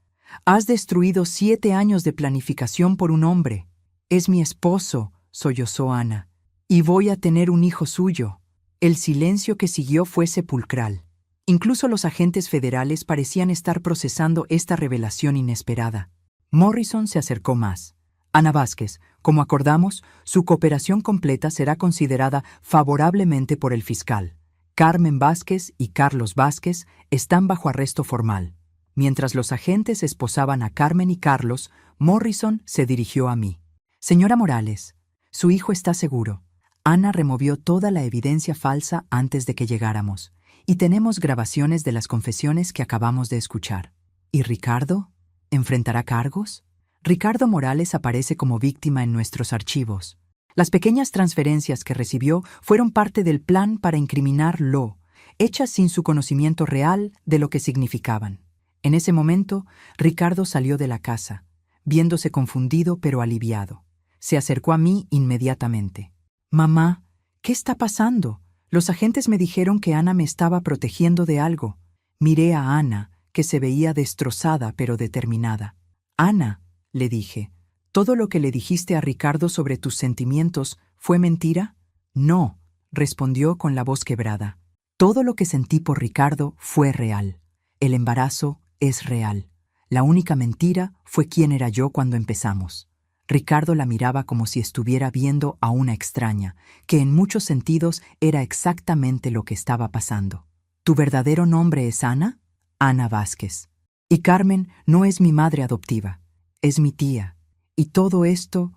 Has destruido 7 años de planificación por un hombre. Es mi esposo, sollozó Ana, y voy a tener un hijo suyo. El silencio que siguió fue sepulcral. Incluso los agentes federales parecían estar procesando esta revelación inesperada. Morrison se acercó más. Ana Vázquez, como acordamos, su cooperación completa será considerada favorablemente por el fiscal. Carmen Vázquez y Carlos Vázquez están bajo arresto formal. Mientras los agentes esposaban a Carmen y Carlos, Morrison se dirigió a mí. Señora Morales, su hijo está seguro. Ana removió toda la evidencia falsa antes de que llegáramos, y tenemos grabaciones de las confesiones que acabamos de escuchar. ¿Y Ricardo? ¿Enfrentará cargos? Ricardo Morales aparece como víctima en nuestros archivos. Las pequeñas transferencias que recibió fueron parte del plan para incriminarlo, hechas sin su conocimiento real de lo que significaban. En ese momento, Ricardo salió de la casa, viéndose confundido pero aliviado. Se acercó a mí inmediatamente. «Mamá, ¿qué está pasando? Los agentes me dijeron que Ana me estaba protegiendo de algo». Miré a Ana, que se veía destrozada pero determinada. «Ana», le dije, ¿todo lo que le dijiste a Ricardo sobre tus sentimientos fue mentira?» «No», respondió con la voz quebrada. «Todo lo que sentí por Ricardo fue real. El embarazo es real. La única mentira fue quién era yo cuando empezamos». Ricardo la miraba como si estuviera viendo a una extraña, que en muchos sentidos era exactamente lo que estaba pasando. «¿Tu verdadero nombre es Ana?» «Ana Vázquez. Y Carmen no es mi madre adoptiva, es mi tía. Y todo esto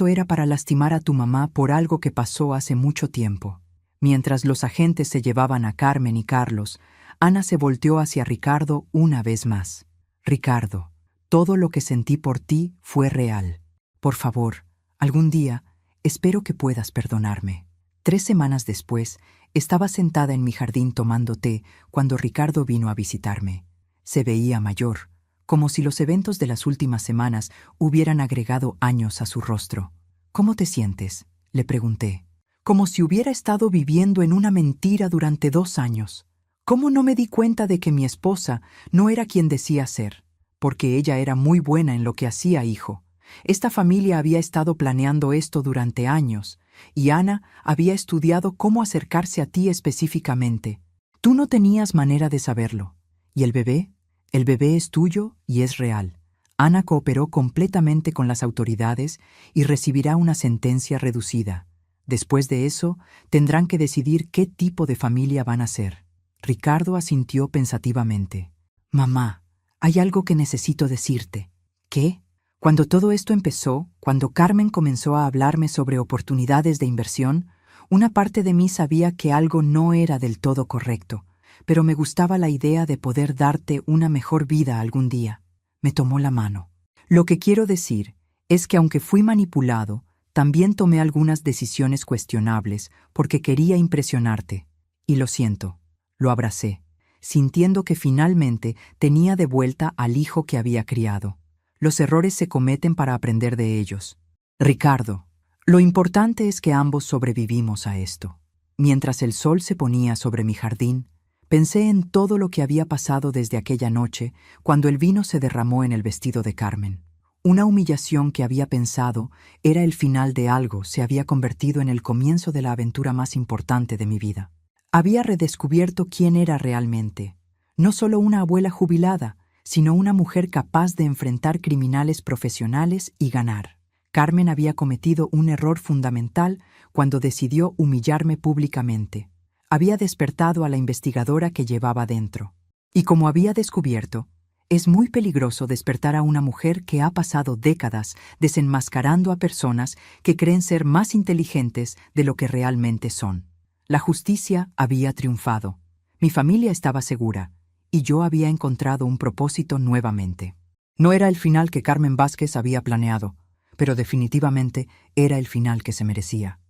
era para lastimar a tu mamá por algo que pasó hace mucho tiempo». Mientras los agentes se llevaban a Carmen y Carlos, Ana se volteó hacia Ricardo una vez más. «Ricardo, todo lo que sentí por ti fue real. Por favor, algún día, espero que puedas perdonarme». 3 semanas después, estaba sentada en mi jardín tomando té cuando Ricardo vino a visitarme. Se veía mayor, como si los eventos de las últimas semanas hubieran agregado años a su rostro. «¿Cómo te sientes?», le pregunté. Como si hubiera estado viviendo en una mentira durante 2 años. ¿Cómo no me di cuenta de que mi esposa no era quien decía ser? Porque ella era muy buena en lo que hacía, hijo. Esta familia había estado planeando esto durante años, y Ana había estudiado cómo acercarse a ti específicamente. Tú no tenías manera de saberlo. ¿Y el bebé? El bebé es tuyo y es real. Ana cooperó completamente con las autoridades y recibirá una sentencia reducida. Después de eso, tendrán que decidir qué tipo de familia van a ser». Ricardo asintió pensativamente. «Mamá, hay algo que necesito decirte». «¿Qué?». Cuando todo esto empezó, cuando Carmen comenzó a hablarme sobre oportunidades de inversión, una parte de mí sabía que algo no era del todo correcto, pero me gustaba la idea de poder darte una mejor vida algún día. Me tomó la mano. «Lo que quiero decir es que aunque fui manipulado, también tomé algunas decisiones cuestionables porque quería impresionarte. Y lo siento». Lo abracé, sintiendo que finalmente tenía de vuelta al hijo que había criado. Los errores se cometen para aprender de ellos. «Ricardo, lo importante es que ambos sobrevivimos a esto». Mientras el sol se ponía sobre mi jardín, pensé en todo lo que había pasado desde aquella noche cuando el vino se derramó en el vestido de Carmen. Una humillación que había pensado era el final de algo se había convertido en el comienzo de la aventura más importante de mi vida. Había redescubierto quién era realmente, no solo una abuela jubilada, sino una mujer capaz de enfrentar criminales profesionales y ganar. Carmen había cometido un error fundamental cuando decidió humillarme públicamente. Había despertado a la investigadora que llevaba dentro. Y como había descubierto, Es muy peligroso despertar a una mujer que ha pasado décadas desenmascarando a personas que creen ser más inteligentes de lo que realmente son. La justicia había triunfado. Mi familia estaba segura, y yo había encontrado un propósito nuevamente. No era el final que Carmen Vázquez había planeado, pero definitivamente era el final que se merecía.